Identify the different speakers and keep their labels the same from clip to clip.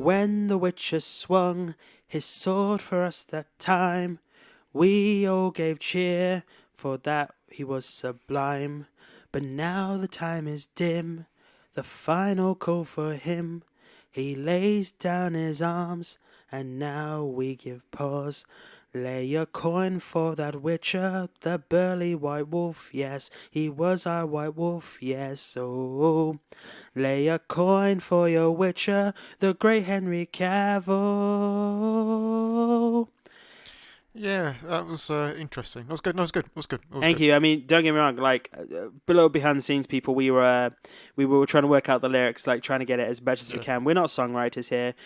Speaker 1: when the Witcher swung his sword for us that time, we all gave cheer, for that he was sublime. But now the time is dim, the final call for him. He lays down his arms, and now we give pause. Lay a coin for that Witcher, the burly white wolf, yes, he was our white wolf, yes, oh. Lay a coin for your Witcher, the great Henry Cavill.
Speaker 2: Yeah, that was interesting. That was good. No, it was good.
Speaker 1: Thank you. I mean, don't get me wrong. Like below behind the scenes people, we were trying to work out the lyrics, like trying to get it as best as we can. We're not songwriters here.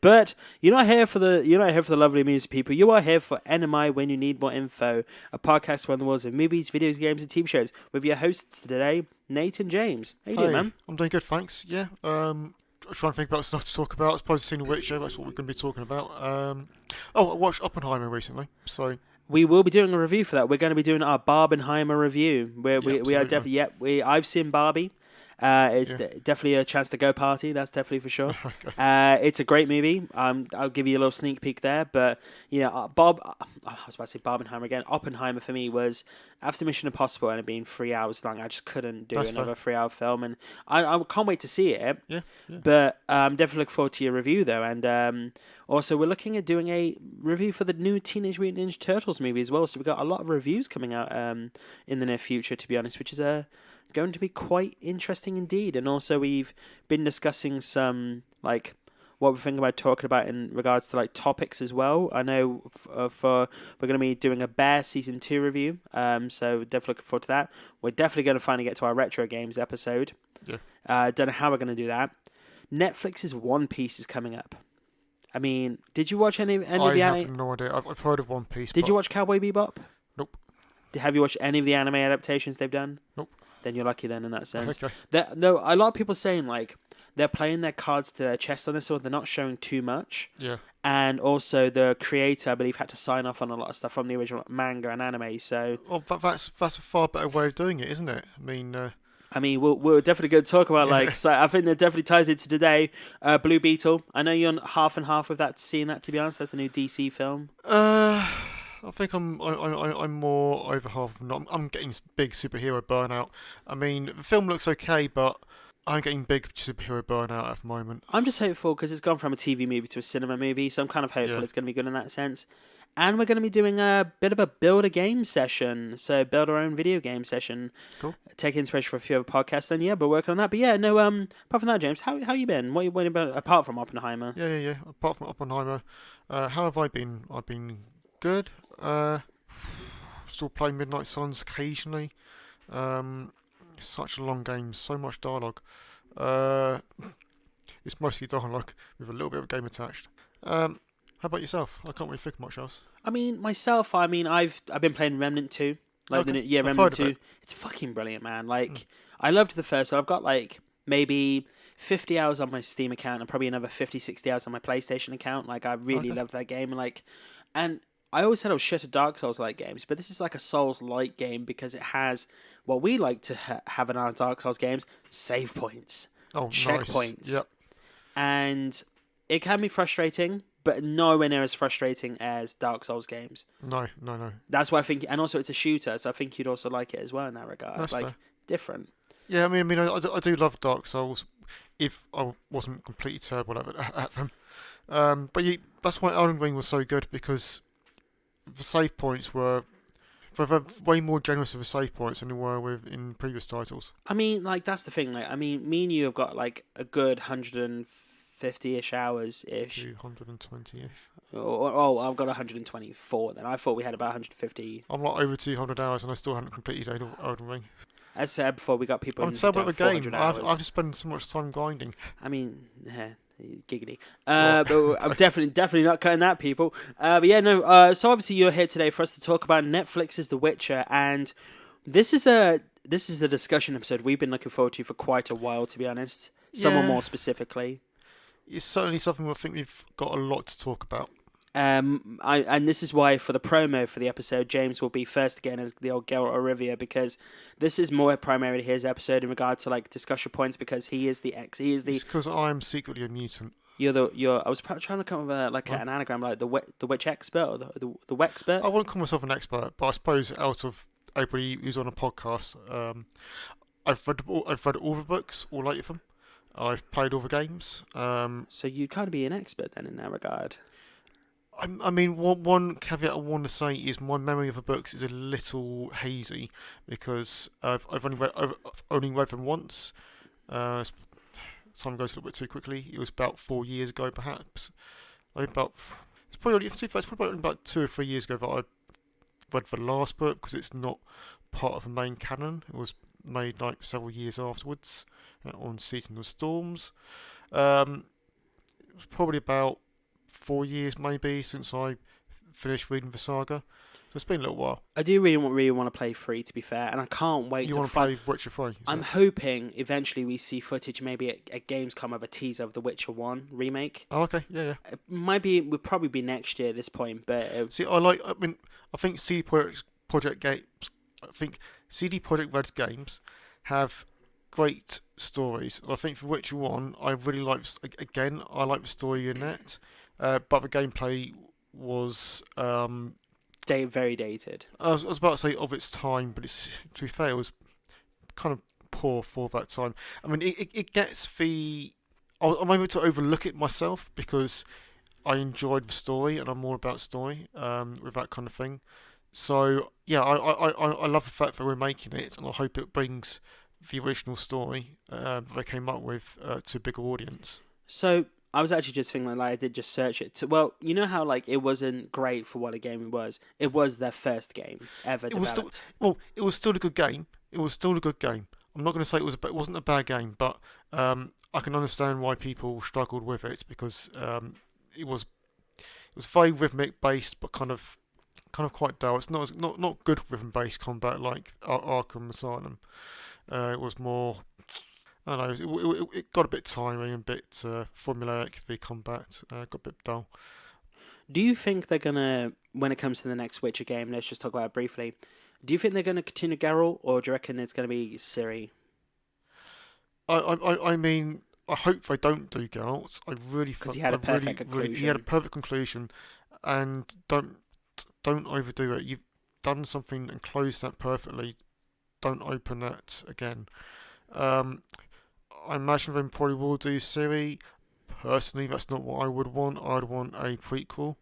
Speaker 1: But you're not here for the lovely music, people. You are here for NMI when you need more info. A podcast around the worlds of movies, video games, and TV shows with your hosts today, Nate and James. How you doing, man?
Speaker 2: I'm doing good, thanks. Yeah. Trying to think about stuff to talk about. I suppose seen The Witcher. That's what we're going to be talking about. I watched Oppenheimer recently, so
Speaker 1: we will be doing a review for that. We're going to be doing our Barbenheimer review, where we are definitely. I've seen Barbie. It's definitely a chance to go party. That's definitely for sure. Okay. It's a great movie. I'll give you a little sneak peek there. But yeah, I was about to say Barbenheimer again. Oppenheimer for me was after Mission Impossible and it being 3 hours long. I just couldn't do another 3-hour film, and I can't wait to see it. Yeah. But definitely look forward to your review though, and also we're looking at doing a review for the new Teenage Mutant Ninja Turtles movie as well. So we've got a lot of reviews coming out in the near future, to be honest, which is going to be quite interesting indeed. And also we've been discussing some like what we're thinking about talking about in regards to like topics as well. I know we're going to be doing a Bear Season 2 review, so definitely looking forward to that. We're definitely going to finally get to our retro games episode. Don't know how we're going to do that. Netflix's One Piece is coming up. I mean, did you watch any of the anime?
Speaker 2: I have no idea. I've heard of One Piece.
Speaker 1: Did you watch Cowboy Bebop?
Speaker 2: Nope.
Speaker 1: Have you watched any of the anime adaptations they've done?
Speaker 2: Nope.
Speaker 1: Then you're lucky then in that sense.
Speaker 2: Okay.
Speaker 1: No, a lot of people saying like they're playing their cards to their chest on this one. They're not showing too much. Yeah. And also the creator, I believe, had to sign off on a lot of stuff from the original manga and anime. So.
Speaker 2: Well, that's a far better way of doing it, isn't it?
Speaker 1: I mean, we're definitely going to talk about like. So I think that definitely ties into today. Blue Beetle. I know you're on half and half with that. Seeing that, to be honest, that's a new DC film.
Speaker 2: I think I'm more over half. I'm getting big superhero burnout. I mean, the film looks okay, but I'm getting big superhero burnout at the moment.
Speaker 1: I'm just hopeful because it's gone from a TV movie to a cinema movie, so I'm kind of hopeful it's going to be good in that sense. And we're going to be doing a bit of a build a game session, so build our own video game session. Cool. Take inspiration from a few other podcasts, and we're working on that. But apart from that, James, how you been? What about apart from Oppenheimer?
Speaker 2: Yeah. Apart from Oppenheimer, how have I been? I've been good. Still playing Midnight Suns occasionally. Such a long game, so much dialogue. It's mostly dialogue with a little bit of game attached. How about yourself? I can't really think much else.
Speaker 1: I mean, myself, I've been playing Remnant 2. Remnant 2. It's fucking brilliant, man. Like, I loved the first one. I've got like maybe 50 hours on my Steam account and probably another 50, 60 hours on my PlayStation account. Like, I really loved that game. And I always said I was shit at Dark Souls-like games, but this is like a Souls-like game because it has what we like to have in our Dark Souls games, save points, checkpoints.
Speaker 2: Nice. Yep.
Speaker 1: And it can be frustrating, but nowhere near as frustrating as Dark Souls games.
Speaker 2: No.
Speaker 1: That's why I think, and also it's a shooter, so I think you'd also like it as well in that regard.
Speaker 2: That's fair.
Speaker 1: Different.
Speaker 2: Yeah, I mean, I do love Dark Souls, if I wasn't completely terrible at them. But that's why Elden Ring was so good, because the save points were way more generous with the save points than they were in previous titles.
Speaker 1: I mean, that's the thing. I mean, me and you have got like a good 150-ish hours-ish.
Speaker 2: 220-ish.
Speaker 1: Oh, I've got 124 then. I thought we had about 150.
Speaker 2: I'm like over 200 hours and I still haven't completed Elden Ring.
Speaker 1: As said before, we got people.
Speaker 2: I'm terrible at the game. I've just spent so much time grinding.
Speaker 1: I mean, giggity. But I'm definitely not cutting that, people. So obviously you're here today for us to talk about Netflix's The Witcher, and this is a discussion episode we've been looking forward to for quite a while, to be honest. Someone more specifically.
Speaker 2: It's certainly something I think we've got a lot to talk about.
Speaker 1: And this is why for the promo for the episode, James will be first again as the old Geralt of Rivia, because this is more primarily his episode in regard to like discussion points, because he is the
Speaker 2: It's because I am secretly a mutant.
Speaker 1: you're. I was trying to come up with like an anagram, like the witch expert or the Wexpert.
Speaker 2: I wouldn't call myself an expert, but I suppose out of everybody who's on a podcast, I've read all the books, all 8 of them. I've played all the games.
Speaker 1: So you'd kind of be an expert then in that regard.
Speaker 2: I mean, one caveat I want to say is my memory of the books is a little hazy because I've only read them once. Time goes a little bit too quickly. It was about 4 years ago, perhaps. It's probably only about 2 or 3 years ago that I read the last book because it's not part of the main canon. It was made like several years afterwards on Season of Storms. It was probably about 4 years maybe since I finished reading the saga. So it's been a little while.
Speaker 1: I do really want to play 3, to be fair, and I can't wait
Speaker 2: You
Speaker 1: to
Speaker 2: want to play Witcher 3?
Speaker 1: I'm hoping eventually we see footage, maybe at Gamescom, of a teaser of the Witcher 1 remake.
Speaker 2: Oh, okay, yeah.
Speaker 1: It would probably be next year at this point, but
Speaker 2: I think CD Projekt Red's games have great stories. I think for Witcher 1, I really liked. Again, I like the story in that, but the gameplay was
Speaker 1: very dated.
Speaker 2: I was about to say of its time, but to be fair, it was kind of poor for that time. I mean, it gets the. I'm able to overlook it myself because I enjoyed the story and I'm more about story with that kind of thing. So yeah, I love the fact that we're making it, and I hope it brings the original story that they came up with to a bigger audience.
Speaker 1: So I was actually just thinking, like I did just search it. Well, you know how like it wasn't great for what a game it was. It was their first game ever developed.
Speaker 2: It was still a good game. I'm not going to say it wasn't a bad game, but I can understand why people struggled with it because it was very rhythmic based, but kind of quite dull. It's not good rhythm based combat like Arkham Asylum. It was more. I don't know. It got a bit tiring and a bit formulaic. The combat got a bit dull.
Speaker 1: Do you think they're gonna, when it comes to the next Witcher game, let's just talk about it briefly. Do you think they're gonna continue Geralt, or do you reckon it's gonna be Ciri?
Speaker 2: I mean, I hope they don't do Geralt. I really
Speaker 1: because he had a perfect conclusion.
Speaker 2: He had a perfect conclusion, and don't overdo it. You've done something and closed that perfectly. Don't open that again. I imagine they probably will do Ciri. Personally, that's not what I would want. I'd want a prequel.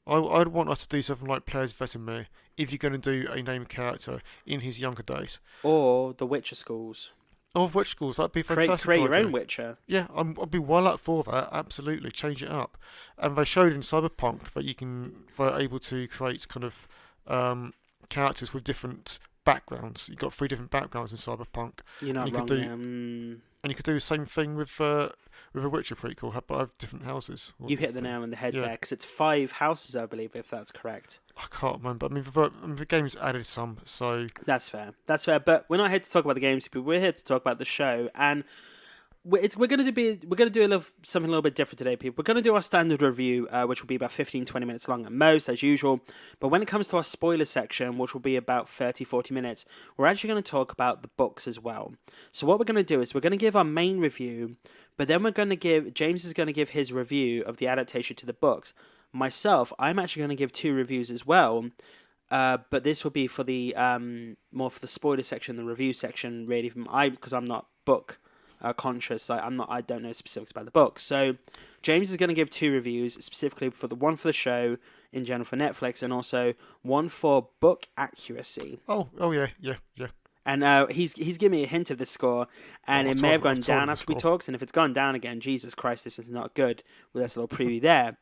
Speaker 2: I'd want us to do something like Players Vesemir, if you're going to do a named character in his younger days.
Speaker 1: Or the Witcher schools.
Speaker 2: Or Witcher schools, that'd be fantastic.
Speaker 1: Create your own Witcher.
Speaker 2: Yeah, I'd be well up for that, absolutely. Change it up. And they showed in Cyberpunk that they're able to create kind of characters with different backgrounds. You've got 3 different backgrounds in Cyberpunk.
Speaker 1: You're not wrong there.
Speaker 2: And you could do the same thing with a Witcher prequel, but have different houses.
Speaker 1: You hit the nail on the head there, because it's 5 houses, I believe, if that's correct.
Speaker 2: I can't remember. I mean, the game's added some, so...
Speaker 1: That's fair. But we're not here to talk about the games, people. We're here to talk about the show, and we're going to do something a little bit different today, people. We're going to do our standard review, which will be about 15-20 minutes long at most, as usual. But when it comes to our spoiler section, which will be about 30-40 minutes, we're actually going to talk about the books as well. So what we're going to do is we're going to give our main review, but then James is going to give his review of the adaptation to the books. Myself, I'm actually going to give 2 reviews as well, but this will be for the more for the spoiler section, the review section, really, because I'm not book conscious. I don't know specifics about the book. So James is going to give 2 reviews, specifically for the one for the show in general for Netflix, and also one for book accuracy.
Speaker 2: Oh yeah.
Speaker 1: And he's given me a hint of the score, and it may have gone down after we talked. And if it's gone down again, Jesus Christ, this is not good. Well, that's a little preview there.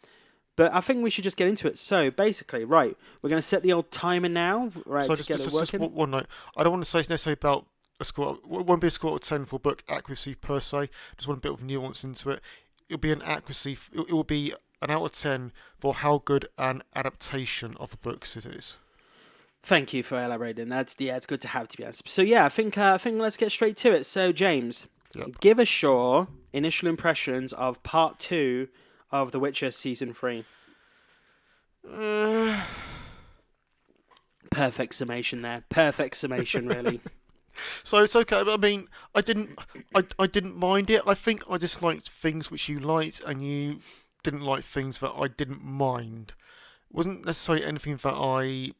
Speaker 1: But I think we should just get into it. So basically, right, we're going to set the old timer now, right, to get it working.
Speaker 2: Just one note. I don't want to say necessarily about a score. It won't be a score of 10 for book accuracy per se. Just want a bit of nuance into it. It'll be an accuracy. It will be an out of 10 for how good an adaptation of the books it is.
Speaker 1: Thank you for elaborating. It's good to have, to be honest. So yeah, I think let's get straight to it. So James, give us your initial impressions of part 2 of The Witcher Season 3.
Speaker 2: Uh,
Speaker 1: Perfect summation there. Perfect summation, really.
Speaker 2: So it's okay. I mean, I didn't mind it. I think I just liked things which you liked, and you didn't like things that I didn't mind. It wasn't necessarily anything that I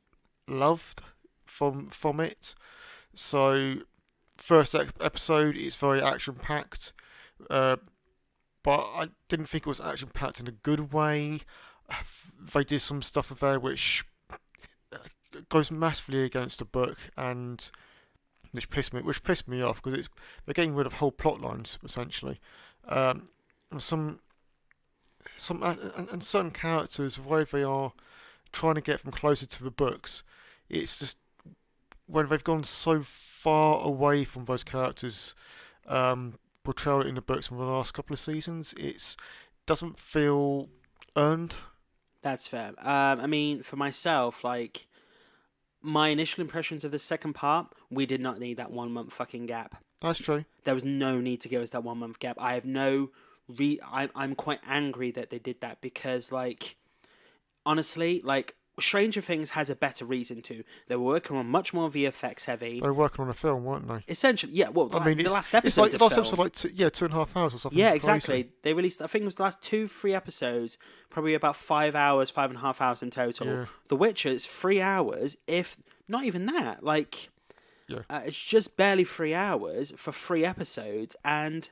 Speaker 2: loved from it. So first episode is very action packed, uh, but I didn't think it was action packed in a good way. They did some stuff there which goes massively against the book, and which pissed me off because they're getting rid of whole plot lines essentially. And and certain characters, the way they are trying to get them closer to the books, it's just when they've gone so far away from those characters' portrayal in the books from the last couple of seasons, it doesn't feel earned.
Speaker 1: That's fair. I mean, for myself, like, my initial impressions of the second part, we did not need that 1 month fucking gap.
Speaker 2: That's true.
Speaker 1: There was no need to give us that 1 month gap. I have no I'm quite angry that they did that because, like, honestly, like, Stranger Things has a better reason to. They were working on much more VFX heavy.
Speaker 2: They were working on a film, weren't they?
Speaker 1: Essentially, yeah. Well,
Speaker 2: I mean,
Speaker 1: the last episode
Speaker 2: it's like, last episode, like 2.5 hours or something.
Speaker 1: Yeah,
Speaker 2: crazy.
Speaker 1: exactly. They released, I think it was the last 2-3 episodes, probably about 5 hours, 5.5 hours in total.
Speaker 2: Yeah.
Speaker 1: The Witcher is 3 hours, if not even that. Like,
Speaker 2: Yeah.
Speaker 1: it's just barely 3 hours for 3 episodes, and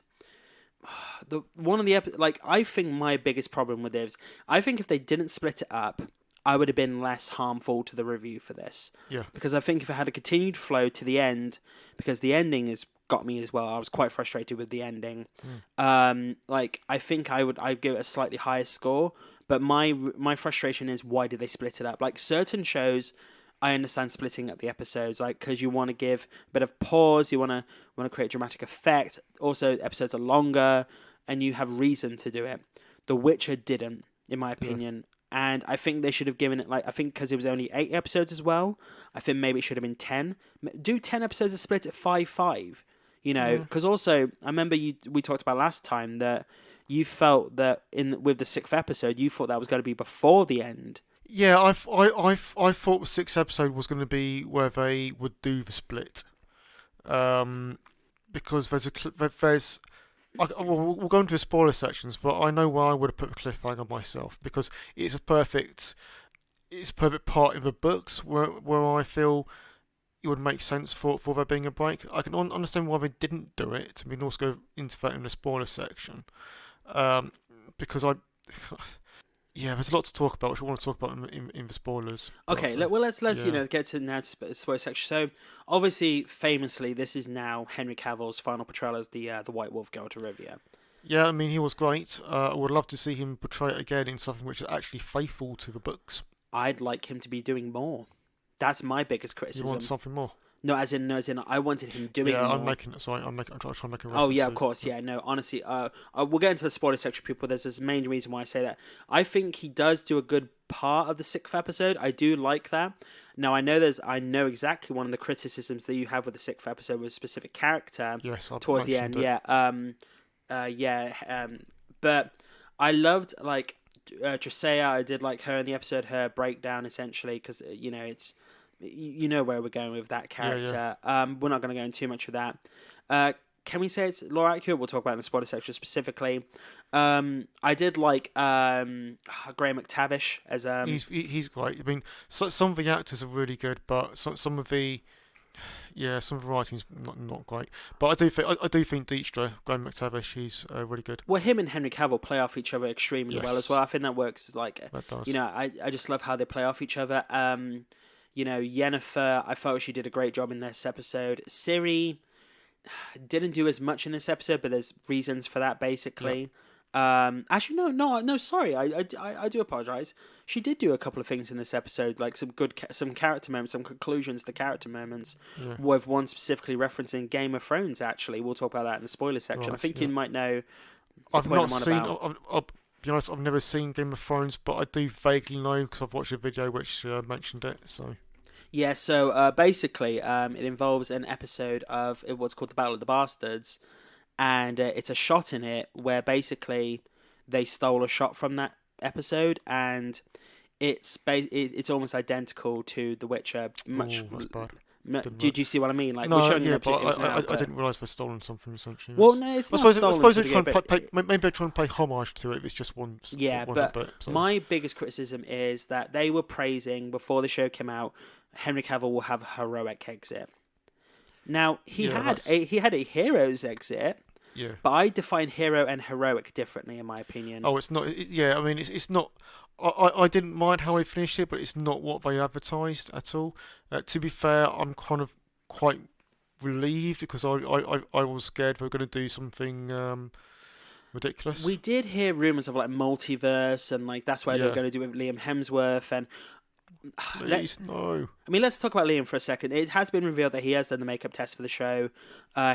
Speaker 1: I think my biggest problem with this, I think if they didn't split it up, I would have been less harmful to the review for this.
Speaker 2: Yeah.
Speaker 1: Because I think if it had a continued flow to the end, because the ending has got me as well. I was quite frustrated with the ending. Like, I think I'd give it a slightly higher score, but my frustration is, why did they split it up? Like, certain shows, I understand splitting up the episodes, like, because you want to give a bit of pause, you want to create dramatic effect. Also, episodes are longer, and you have reason to do it. The Witcher didn't, in my opinion. And I think they should have given it, like, I think because it was only 8 episodes as well, I think maybe it should have been 10. Do 10 episodes and split it 5-5, you know? Because also, I remember we talked about last time that you felt that with the 6th episode, you thought that was going to be before the end.
Speaker 2: Yeah, I thought the 6th episode was going to be where they would do the split, because we'll go into the spoiler sections, but I know where I would have put the cliffhanger myself, because it's a perfect part in the books where I feel it would make sense for there being a break. I can understand why they didn't do it. I mean, also go into that in the spoiler section, because yeah, there's a lot to talk about, which I want to talk about in the spoilers.
Speaker 1: Okay, let's get to now to spoiler section. So, obviously, famously, this is now Henry Cavill's final portrayal as the White Wolf, Geralt of Rivia.
Speaker 2: Yeah, I mean, he was great. I would love to see him portray it again in something which is actually faithful to the books.
Speaker 1: I'd like him to be doing more. That's my biggest criticism.
Speaker 2: You want something more?
Speaker 1: No, as in, I wanted him doing more.
Speaker 2: Yeah, I'm trying to make a reference.
Speaker 1: Oh, yeah, of course, yeah, no, honestly, we'll get into the spoiler section, people. There's this main reason why I say that. I think he does do a good part of the 6th episode. I do like that. Now, I know exactly one of the criticisms that you have with the 6th episode with a specific character.
Speaker 2: Yes,
Speaker 1: towards the end, but I loved, like, Tresea. I did like her in the episode, her breakdown, essentially, because, you know, it's... You know where we're going with that character. Yeah. We're not going to go into too much of that. Can we say it's lore accurate? We'll talk about it in the spoiler section specifically. I did like Graham McTavish as
Speaker 2: he's great. I mean, some of the actors are really good, but some of the writing's not great. But I do think Dijkstra, Graham McTavish, he's really good.
Speaker 1: Well, him and Henry Cavill play off each other extremely well as well. I think that works. Like,
Speaker 2: that does.
Speaker 1: You know, I just love how they play off each other. You know, Yennefer, I felt she did a great job in this episode. Ciri didn't do as much in this episode, but there's reasons for that, basically. Yep. Actually, no, sorry. I do apologize. She did do a couple of things in this episode, like some character moments, some conclusions to character moments, with one specifically referencing Game of Thrones, actually. We'll talk about that in the spoiler section. Right, I think you might know
Speaker 2: I've not seen... I'll be honest, I've never seen Game of Thrones, but I do vaguely know, because I've watched a video which mentioned it, so...
Speaker 1: Yeah, so basically, it involves an episode of what's called the Battle of the Bastards, and it's a shot in it where basically they stole a shot from that episode, and it's almost identical to The Witcher, Do you see what I mean? Like,
Speaker 2: no,
Speaker 1: we're showing
Speaker 2: yeah,
Speaker 1: no
Speaker 2: but
Speaker 1: particulars now,
Speaker 2: I didn't realise they'd stolen something essentially.
Speaker 1: Well, no, it's not stolen.
Speaker 2: I suppose they're trying to pay, maybe they're trying to pay homage to it. If it's just one.
Speaker 1: Yeah,
Speaker 2: one
Speaker 1: but
Speaker 2: bit, so.
Speaker 1: my biggest criticism is that they were praising before the show came out, Henry Cavill will have a heroic exit. Now he had a hero's exit.
Speaker 2: Yeah.
Speaker 1: But I define hero and heroic differently, in my opinion.
Speaker 2: Oh, it's not. I mean, it's not. I didn't mind how they finished it, but it's not what they advertised at all. To be fair, I'm kind of quite relieved because I was scared they were going to do something ridiculous.
Speaker 1: We did hear rumours of like multiverse and like that's why they were going to do it with Liam Hemsworth and.
Speaker 2: Please, no.
Speaker 1: I mean, let's talk about Liam for a second. It has been revealed that he has done the makeup test for the show.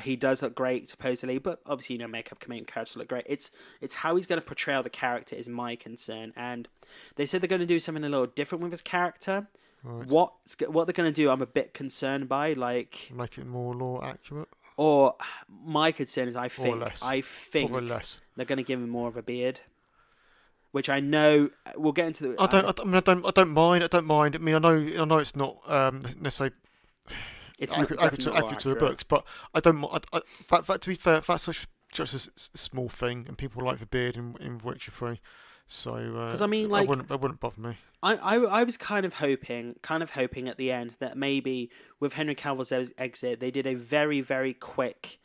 Speaker 1: He does look great, supposedly, but obviously, makeup can make characters look great. It's how he's going to portray the character is my concern, and they said they're going to do something a little different with his character.
Speaker 2: Right.
Speaker 1: What they're going to do, I'm a bit concerned by, like
Speaker 2: make it more lore accurate.
Speaker 1: Or my concern is, I think
Speaker 2: less.
Speaker 1: They're going to give him more of a beard. Which I know we'll get into.
Speaker 2: I don't mind. I mean, I know it's not necessarily accurate to the books, but I don't. That to be fair, that's just a small thing, and people like the beard in Witcher 3. So because
Speaker 1: I mean, like,
Speaker 2: that wouldn't bother me.
Speaker 1: I was kind of hoping at the end that maybe with Henry Cavill's exit, they did a very, very quick.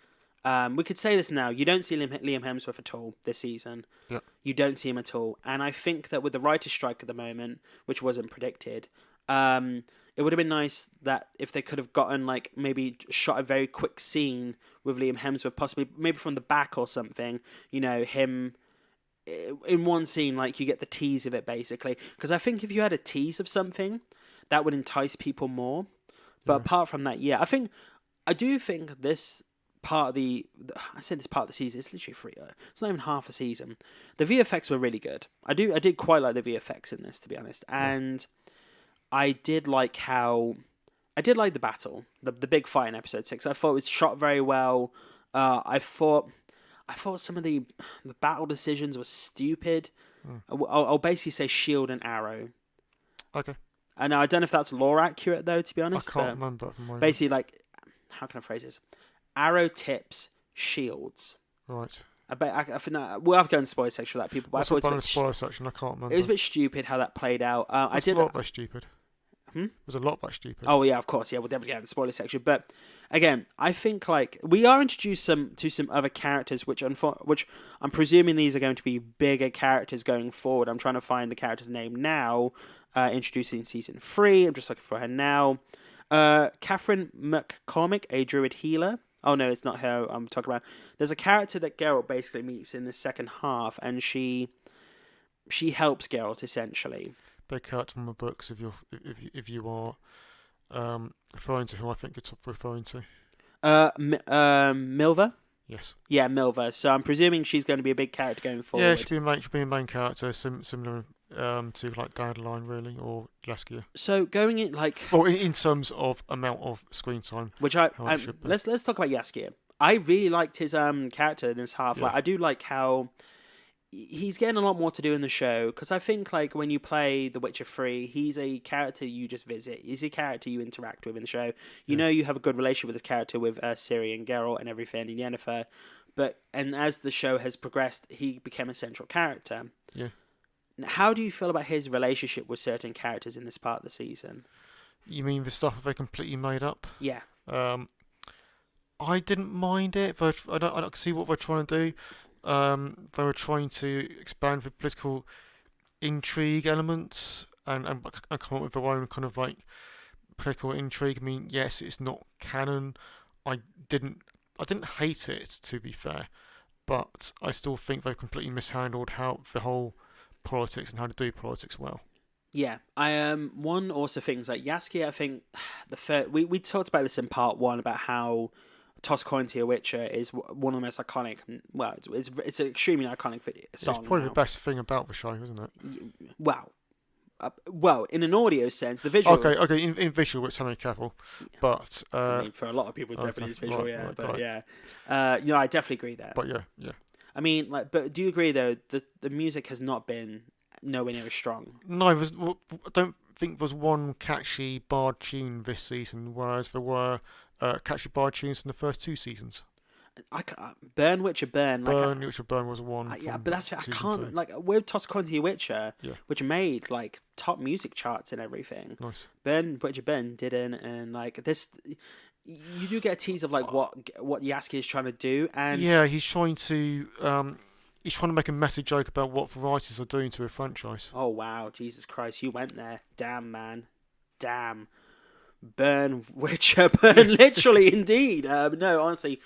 Speaker 1: We could say this now. You don't see Liam Hemsworth at all this season.
Speaker 2: Yeah.
Speaker 1: You don't see him at all. And I think that with the writer's strike at the moment, which wasn't predicted, it would have been nice that if they could have gotten, like, maybe shot a very quick scene with Liam Hemsworth, possibly maybe from the back or something, him in one scene, like, you get the tease of it, basically. Because I think if you had a tease of something, that would entice people more. But apart from that, I do think this... I said this part of the season, it's literally free. It's not even half a season. The VFX were really good. I did quite like the VFX in this, to be honest. And I did like the battle, the big fight in episode 6. I thought it was shot very well. I thought some of the battle decisions were stupid. I'll basically say shield and arrow.
Speaker 2: Okay.
Speaker 1: And I don't know if that's lore accurate though, to be honest.
Speaker 2: I can't remember.
Speaker 1: Basically, like, how can I phrase this? Arrow tips, shields.
Speaker 2: Right.
Speaker 1: I think that we'll have to go in the spoiler section for that, people. But I thought
Speaker 2: it was a spoiler section. I can't remember.
Speaker 1: It was a bit stupid how that played out.
Speaker 2: I did a lot that stupid.
Speaker 1: It
Speaker 2: was a lot that stupid.
Speaker 1: Oh yeah, of course. Yeah, we'll definitely get in the spoiler section. But again, I think like we are introduced to some other characters, which I'm presuming these are going to be bigger characters going forward. I'm trying to find the character's name now. Introducing season 3. I'm just looking for her now. Catherine McCormick, a druid healer. Oh no, it's not her I'm talking about. There's a character that Geralt basically meets in the second half, and she helps Geralt essentially.
Speaker 2: Big character from the books. If you are referring to who I think you're referring to.
Speaker 1: Milva.
Speaker 2: Yes.
Speaker 1: Yeah, Milva. So I'm presuming she's going to be a big character going forward.
Speaker 2: Yeah, she'll be a main character, similar to like Dandelion really, or Jaskia.
Speaker 1: So going in like,
Speaker 2: well, in terms of amount of screen time,
Speaker 1: which let's talk about Jaskia. I really liked his character in this half.
Speaker 2: Yeah.
Speaker 1: Like, I do like how he's getting a lot more to do in the show, because I think like when you play The Witcher 3, he's a character you just visit. He's a character you interact with in the show. You know you have a good relationship with this character with Ciri and Geralt and everything and Yennefer, and as the show has progressed, he became a central character.
Speaker 2: Yeah.
Speaker 1: How do you feel about his relationship with certain characters in this part of the season?
Speaker 2: You mean the stuff they completely made up?
Speaker 1: Yeah.
Speaker 2: I didn't mind it, but I don't see what they're trying to do. They were trying to expand the political intrigue elements and come up with their own kind of like political intrigue. I mean, yes, it's not canon. I didn't hate it, to be fair, but I still think they've completely mishandled how the whole politics and how to do politics well.
Speaker 1: Yeah, one also things like Jaskia. I think we talked about this in part 1 about how Toss Coin to Your Witcher is one of the most iconic. Well, it's an extremely iconic song.
Speaker 2: It's probably the best thing about the show, isn't it?
Speaker 1: Wow. Well, in an audio sense, the visual.
Speaker 2: Okay. In visual, it's Henry Cavill, but
Speaker 1: I mean, for a lot of people, definitely is visual.
Speaker 2: Right.
Speaker 1: Yeah. I definitely agree there.
Speaker 2: But yeah.
Speaker 1: I mean, like, but do you agree though that the music has not been nowhere near as strong?
Speaker 2: No, think there was one catchy bard tune this season, whereas there were catchy bard tunes in the first 2 seasons.
Speaker 1: Burn Witcher Burn.
Speaker 2: Witcher Burn was one.
Speaker 1: Yeah, but that's I can't
Speaker 2: 2.
Speaker 1: like with Toss Quantity Witcher,
Speaker 2: Yeah.
Speaker 1: which made like top music charts and everything.
Speaker 2: Nice.
Speaker 1: Burn Witcher Burn didn't, and like this, you do get a tease of like what Yasuke is trying to do, and
Speaker 2: yeah, he's trying to make a meta joke about what the writers are doing to a franchise.
Speaker 1: Oh wow, Jesus Christ, you went there. Damn, man. Damn. Burn Witcher Burn, literally, indeed. No, honestly,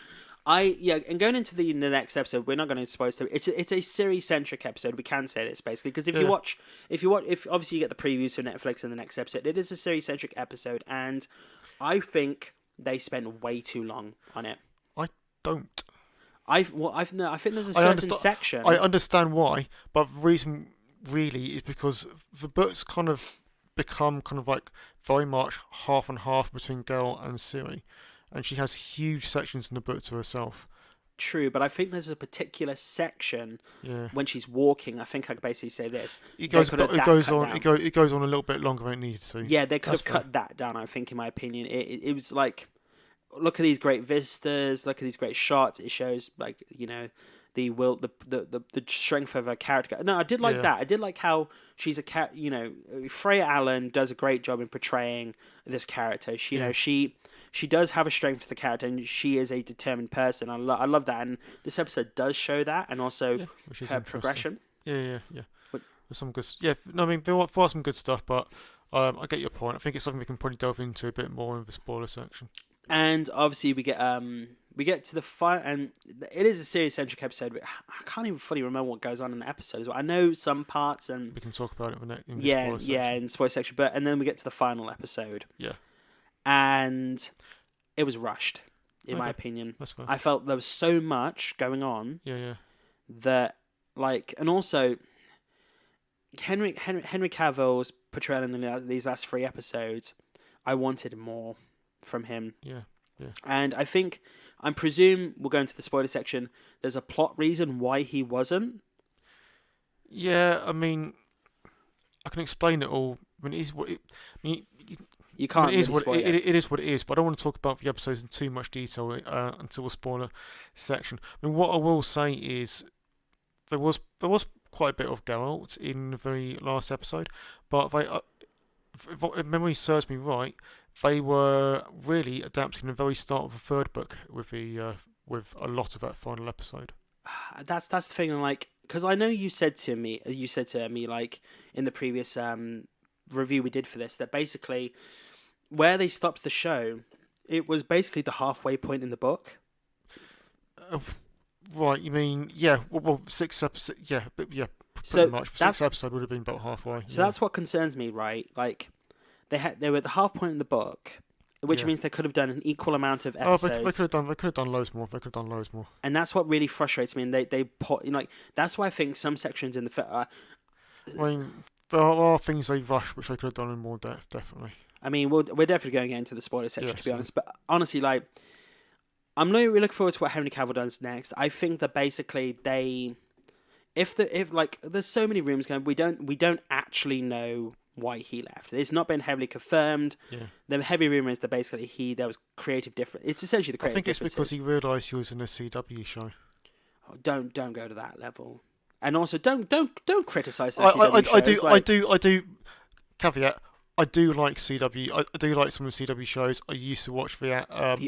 Speaker 1: and going into the next episode, we're not going to spoil it. It's a series centric episode. We can say this basically because if obviously you get the previews for Netflix in the next episode, it is a series centric episode, and I think they spent way too long on it.
Speaker 2: I don't.
Speaker 1: I think there's a certain section.
Speaker 2: I understand why, but the reason really is because the books kind of become kind of like very much half and half between Geralt and Ciri, and she has huge sections in the book to herself.
Speaker 1: True, but I think there's a particular section when she's walking. I think I could basically say this.
Speaker 2: It goes on a little bit longer than it needed to.
Speaker 1: Yeah, they could have cut that down. I think, in my opinion, it was like, look at these great vistas, look at these great shots. It shows like the strength of her character. No, I did like that. I did like how she's a cat. Freya Allen does a great job in portraying this character. She does have a strength to the character, and she is a determined person. I love that, and this episode does show that, and also her progression.
Speaker 2: Yeah. There's some good. Yeah, no, I mean there are some good stuff, but I get your point. I think it's something we can probably delve into a bit more in the spoiler section.
Speaker 1: And obviously we get to the final, and it is a series-centric episode, but I can't even fully remember what goes on in the episode. I know some parts, and
Speaker 2: we can talk about it in the
Speaker 1: spoiler section. In the spoiler section. And then we get to the final episode.
Speaker 2: Yeah.
Speaker 1: And it was rushed, in my opinion.
Speaker 2: That's fine.
Speaker 1: I felt there was so much going on.
Speaker 2: Yeah.
Speaker 1: That and also Henry Cavill's portrayal in these last 3 episodes, I wanted more from him.
Speaker 2: Yeah.
Speaker 1: And I presume we'll go into the spoiler section. There's a plot reason why he wasn't.
Speaker 2: Yeah, I mean, I can explain it all. I mean,
Speaker 1: you can't. It
Speaker 2: is what it is. But I don't want to talk about the episodes in too much detail until the spoiler section. I mean, what I will say is there was quite a bit of Geralt in the very last episode, but if memory serves me right, they were really adapting the very start of the 3rd book with a lot of that final episode.
Speaker 1: That's the thing, like, because I know you said to me like in the previous review we did for this, that basically where they stopped the show, it was basically the halfway point in the book. Right, you mean, yeah, well 6 episodes, pretty much. 6 episodes would have been about halfway. So that's what concerns me, right? Like, they were at the half point in the book, which means they could have done an equal amount of episodes.
Speaker 2: They could have done loads more.
Speaker 1: And that's what really frustrates me. And they put, that's why I think some sections in the
Speaker 2: I mean, there are things they rush which they could have done in more depth, definitely.
Speaker 1: I mean, we're definitely going to get into the spoiler section, to be honest. But honestly, I'm really looking forward to what Henry Cavill does next. I think that basically if there's so many rumors going, we don't actually know why he left. It's not been heavily confirmed.
Speaker 2: Yeah.
Speaker 1: The heavy rumor is that basically there was creative difference. It's essentially the creative differences.
Speaker 2: I think it's because he realised he was in a CW show.
Speaker 1: Oh, don't go to that level. And also don't criticize CW shows.
Speaker 2: I do. Caveat. I do like CW. I do like some of the CW shows. I used to watch the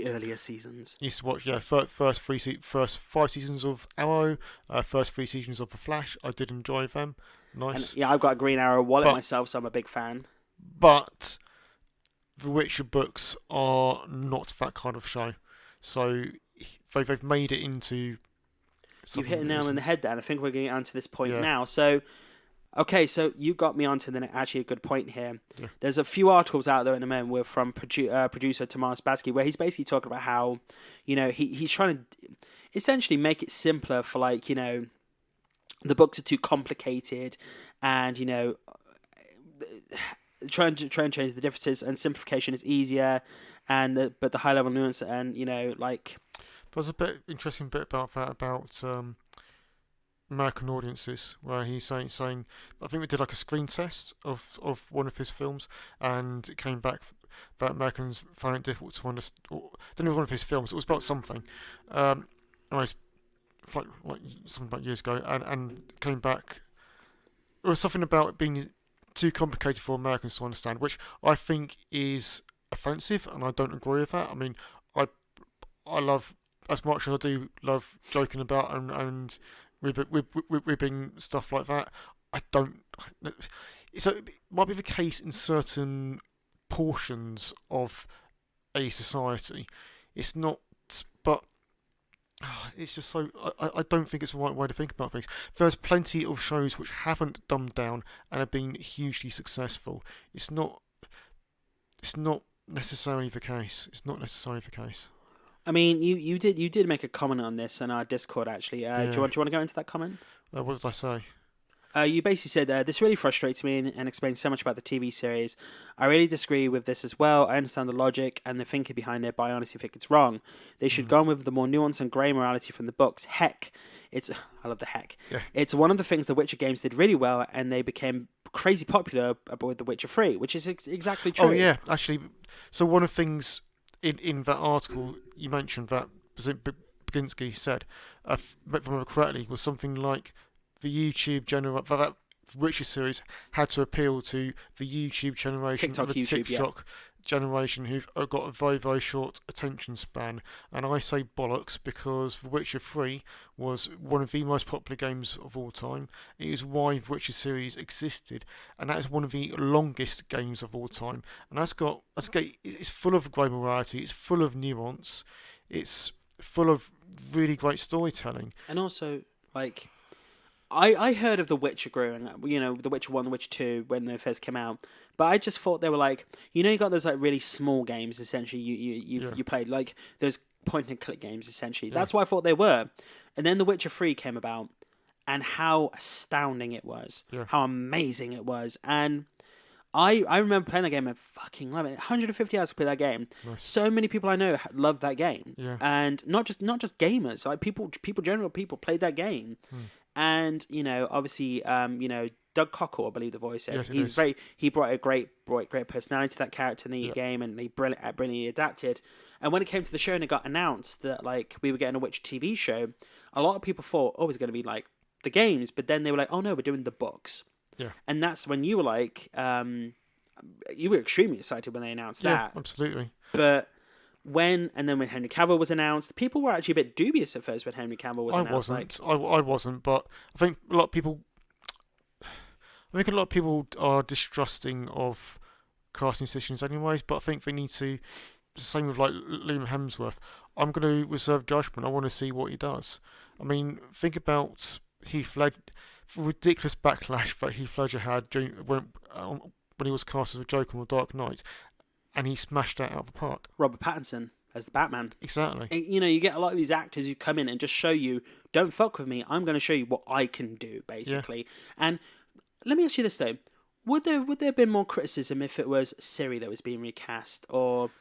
Speaker 1: earlier seasons.
Speaker 2: Used to watch first 5 seasons of Arrow, first 3 seasons of The Flash. I did enjoy them. Nice.
Speaker 1: And, I've got a Green Arrow wallet myself, so I'm a big fan.
Speaker 2: But the Witcher books are not that kind of show, so they've made it into.
Speaker 1: You've hit a nail on the head there, and I think we're getting onto this point now. So. Okay, so you got me onto actually a good point here. Yeah. There's a few articles out there in the moment from producer Tomas Basky, where he's basically talking about how, he's trying to essentially make it simpler for the books are too complicated, and trying to change the differences, and simplification is easier, but the high level nuance and There's a interesting bit about that
Speaker 2: American audiences, where he's saying I think we did like a screen test of one of his films, and it came back that Americans found it difficult to understand. I don't know, one of his films. It was about something. Anyways, like something about years ago, and came back. It was something about it being too complicated for Americans to understand, which I think is offensive, and I don't agree with that. I mean, I I love, as much as I do love joking about and ribbing stuff like that. I don't. So it might be the case in certain portions of a society. It's not, but it's just so. I don't think it's the right way to think about things. There's plenty of shows which haven't dumbed down and have been hugely successful. It's not. It's not necessarily the case. It's not necessarily the case.
Speaker 1: I mean, you did make a comment on this on our Discord actually. Do you want to go into that comment?
Speaker 2: What did I say?
Speaker 1: You basically said, this really frustrates me and explains so much about the TV series. I really disagree with this as well. I understand the logic and the thinking behind it, but I honestly think it's wrong. They should go on with the more nuance and grey morality from the books. Heck, I love the heck.
Speaker 2: Yeah.
Speaker 1: It's one of the things the Witcher games did really well, and they became crazy popular with The Witcher 3, which is exactly true.
Speaker 2: Oh, yeah, actually. So one of the things in that article you mentioned that Baginski said, if I remember correctly, was something like the YouTube that Witcher series had to appeal to the YouTube generation, TikTok generation, who've got a very, very short attention span. And I say bollocks because The Witcher 3 was one of the most popular games of all time. It is why the Witcher series existed, and that is one of the longest games of all time. And it's full of great morality, it's full of nuance, it's full of really great storytelling.
Speaker 1: And also, like, I heard of The Witcher growing up, The Witcher 1, The Witcher 2, when they first came out. But I just thought they were like, you got those like really small games, essentially, you played, like those point-and-click games, essentially. Yeah. That's what I thought they were. And then The Witcher 3 came about, and how astounding it was. Yeah. How amazing it was. And I remember playing that game and fucking love it. 150 hours to play that game. Nice. So many people I know loved that game. Yeah. And not just gamers, like general people played that game. And obviously, Doug Cockle, I believe the voice said,
Speaker 2: yes,
Speaker 1: he brought a great personality to that character in the game, and he brilliantly adapted. And when it came to the show and it got announced that like we were getting a Witcher TV show, a lot of people thought, oh, it's going to be like the games, but then they were like, oh no, we're doing the books. Yeah. And that's when you were like, you were extremely excited when they announced that.
Speaker 2: Yeah, absolutely.
Speaker 1: But when Henry Cavill was announced, people were actually a bit dubious at first when Henry Cavill was announced.
Speaker 2: I wasn't, but I think a lot of people are distrusting of casting decisions anyways, but I think they need to, the same with like Liam Hemsworth, I'm going to reserve judgment. I want to see what he does. I mean, think about Heath Ledger, ridiculous backlash that Heath Ledger had when he was cast as a Joker on The Dark Knight, and he smashed that out of the park.
Speaker 1: Robert Pattinson as the Batman.
Speaker 2: Exactly.
Speaker 1: And, you get a lot of these actors who come in and just show you, don't fuck with me, I'm going to show you what I can do, basically. Yeah. And let me ask you this, though. Would there have been more criticism if it was Ciri that was being recast, or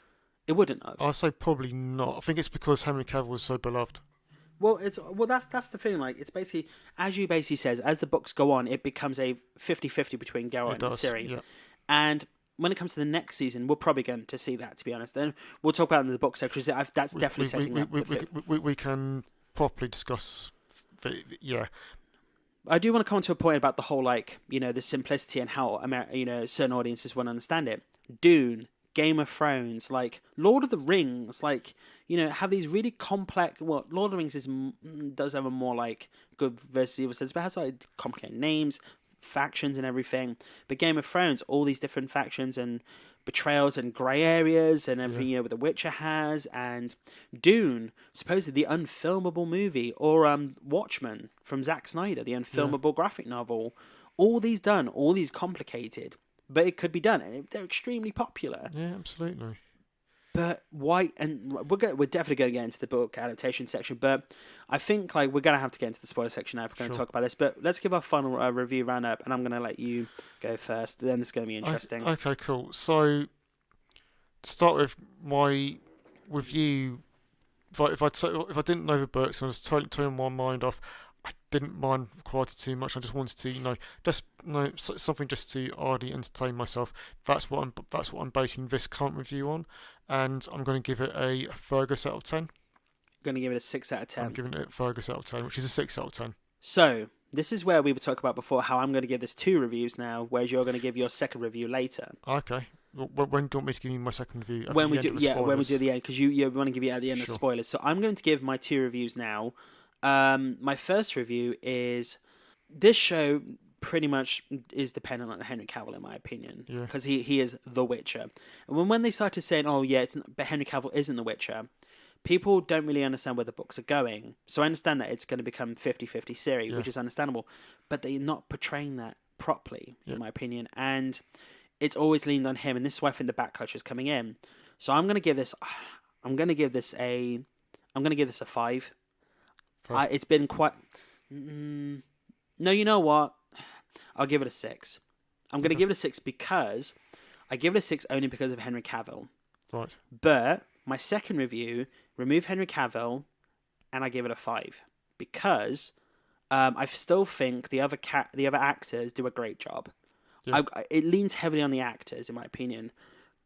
Speaker 1: it wouldn't have?
Speaker 2: I'd say probably not. I think it's because Henry Cavill was so beloved.
Speaker 1: Well, that's the thing. Like, it's basically, as you basically says, as the books go on, it becomes a 50-50 between Geralt and Ciri. Yeah. And when it comes to the next season, we're probably going to see that, to be honest. Then we'll talk about it in the book section. That's definitely setting up.
Speaker 2: We can properly discuss. Yeah.
Speaker 1: I do want to come on to a point about the whole, like, the simplicity and how certain audiences want to understand it. Dune, Game of Thrones, like Lord of the Rings, like have these really complex. Well, Lord of the Rings does have a more like good versus evil sense, but it has like complicated names, factions and everything. But Game of Thrones, all these different factions and betrayals and grey areas and everything what The Witcher has, and Dune, supposedly the unfilmable movie, or Watchmen from Zack Snyder, the unfilmable graphic novel. All these complicated, but it could be done, and they're extremely popular.
Speaker 2: Yeah, absolutely.
Speaker 1: But why? And we're definitely going to get into the book adaptation section, but I think like we're going to have to get into the spoiler section now if we're going to talk about this. But let's give our final review roundup, and I'm going to let you go first. Then it's going to be interesting.
Speaker 2: Okay, cool. So to start with my review, if I didn't know the books and I was turning my mind off, I didn't mind quality too much. I just wanted to, something just to idly entertain myself. That's what I'm basing this current review on, and I'm going to give it a Fergus out of 10.
Speaker 1: Going to give it a 6 out of 10.
Speaker 2: I'm giving it Fergus out of 10, which is a 6 out of 10.
Speaker 1: So, this is where we were talking about before how I'm going to give this 2 reviews now, whereas you're going to give your second review later.
Speaker 2: Okay. When do you want me to give you my second review?
Speaker 1: When we do the end, because you want to give it at the end of spoilers. So I'm going to give my 2 reviews now. My first review is this show pretty much is dependent on Henry Cavill, in my opinion, because he is The Witcher. And when they started saying, "Oh yeah, but Henry Cavill isn't The Witcher," people don't really understand where the books are going. So I understand that it's going to become 50-50 series, which is understandable, but they're not portraying that properly, in my opinion, and it's always leaned on him, and this is why I think the backlash is coming in. So I'm going to give this a 5. It's been quite. No, you know what? I'll give it a 6. I'm going to give it a 6 because I give it a 6 only because of Henry Cavill.
Speaker 2: Right.
Speaker 1: But my second review, remove Henry Cavill, and I give it a 5 because I still think the other actors do a great job. Yeah. It leans heavily on the actors, in my opinion,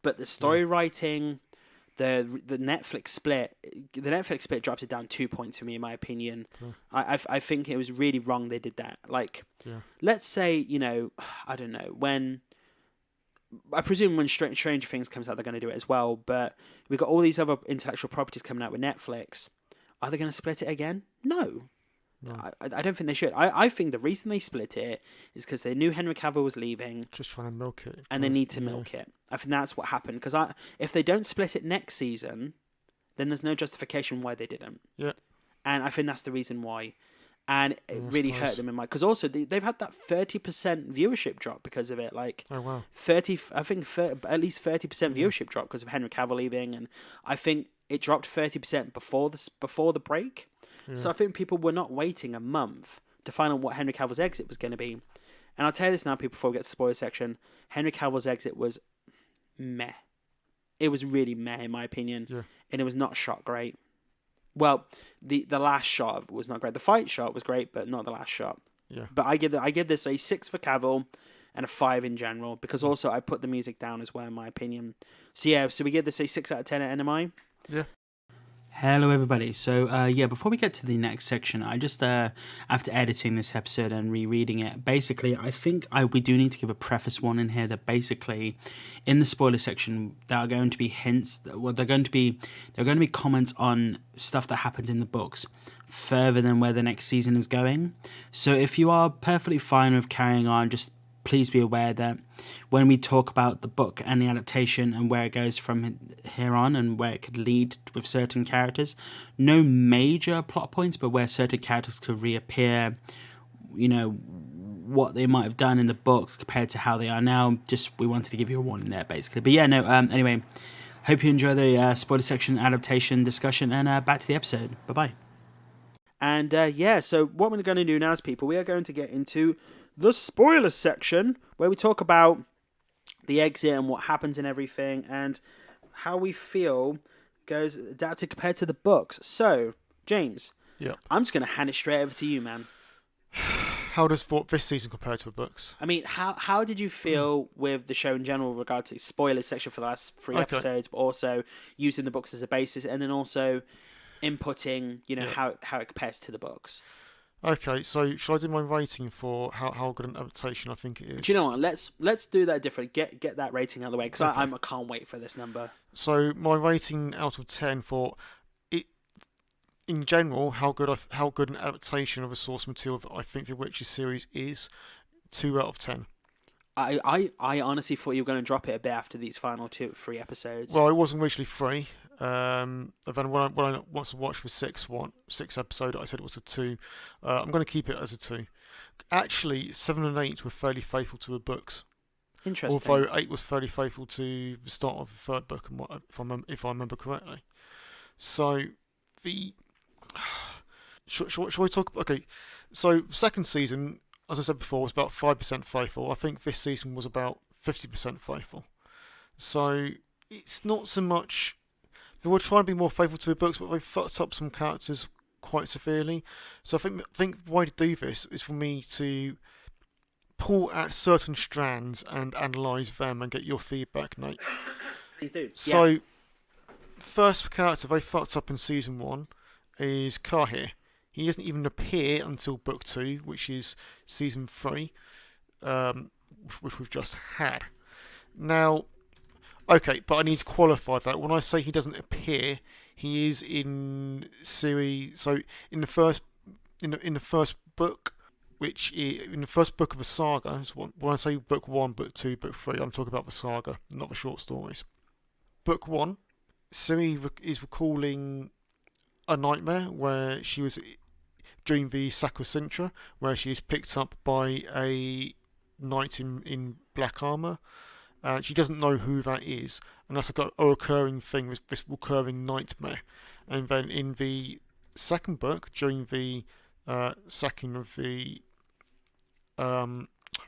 Speaker 1: but the story writing, the Netflix split drops it down 2 points for me, in my opinion. I think it was really wrong they did that. Like, let's say, I don't know, I presume when Stranger Things comes out, they're going to do it as well, but we've got all these other intellectual properties coming out with Netflix. Are they going to split it again? No. I don't think they should. I think the reason they split it is because they knew Henry Cavill was leaving.
Speaker 2: Just trying to milk it.
Speaker 1: And they need to milk it. I think that's what happened. Because if they don't split it next season, then there's no justification why they didn't.
Speaker 2: Yeah.
Speaker 1: And I think that's the reason why. And it really hurt them in my... Because also, they've had that 30% viewership drop because of it. Like,
Speaker 2: oh, wow.
Speaker 1: At least 30% viewership drop because of Henry Cavill leaving. And I think it dropped 30% before the break. Yeah. So I think people were not waiting a month to find out what Henry Cavill's exit was going to be. And I'll tell you this now, people, before we get to the spoiler section. Henry Cavill's exit was meh. It was really meh, in my opinion.
Speaker 2: Yeah.
Speaker 1: And it was not shot great. Well, the last shot was not great. The fight shot was great, but not the last shot.
Speaker 2: Yeah.
Speaker 1: But I give this a 6 for Cavill and a 5 in general, because also I put the music down as well, in my opinion. So we give this a 6 out of 10 at NMI.
Speaker 2: Yeah.
Speaker 1: Hello everybody. So before we get to the next section, I just after editing this episode and rereading it, basically I think we do need to give a preface warning here that basically in the spoiler section there are going to be hints. Well, there are going to be comments on stuff that happens in the books further than where the next season is going. So if you are perfectly fine with carrying on, just please be aware that when we talk about the book and the adaptation and where it goes from here on and where it could lead with certain characters, no major plot points, but where certain characters could reappear, what they might have done in the book compared to how they are now. Just, we wanted to give you a warning there, basically. But anyway, hope you enjoy the spoiler section adaptation discussion, and back to the episode. Bye-bye. And so what we're going to do now is, people, we are going to get into the spoiler section, where we talk about the exit and what happens and everything, and how we feel goes adapted compared to the books. So, James, I'm just going to hand it straight over to you, man.
Speaker 2: How does this season compare to the books?
Speaker 1: I mean, how did you feel with the show in general with regard to the spoiler section for the last 3 episodes, but also using the books as a basis, and then also inputting, how it compares to the books?
Speaker 2: Okay, so should I do my rating for how good an adaptation I think it is?
Speaker 1: Do you know what? Let's do that different. Get that rating out of the way, because I can't wait for this number.
Speaker 2: So my rating out of 10 for it, in general, how good an adaptation of a source material that I think the Witcher series is, 2 out of 10.
Speaker 1: I honestly thought you were going to drop it a bit after these final 2-3 episodes.
Speaker 2: Well, it was originally 3. And then when I once watched the 6th episode, I said it was a 2. I'm going to keep it as a 2. Actually, 7 and 8 were fairly faithful to the books.
Speaker 1: Interesting.
Speaker 2: Although 8 was fairly faithful to the start of the 3rd book, if I remember correctly. So shall we talk? Okay, so the 2nd season, as I said before, was about 5% faithful. I think this season was about 50% faithful. So it's not so much. They were trying to be more faithful to the books, but they fucked up some characters quite severely. So I think why to do this is for me to pull at certain strands and analyse them and get your feedback, Nate.
Speaker 1: Please do.
Speaker 2: So, first character they fucked up in season 1 is Kahir. He doesn't even appear until book 2, which is season 3, which we've just had. Now, okay, but I need to qualify that. When I say he doesn't appear, he is in series. So in the first book, which in the first book of a saga, so when I say book 1, book 2, book 3, I'm talking about the saga, not the short stories. Book 1, Ciri is recalling a nightmare where she was during the Sacrosantra, where she is picked up by a knight in black armour. She doesn't know who that is, and that's like a recurring thing, this recurring nightmare. And then in the second book, during the sacking of the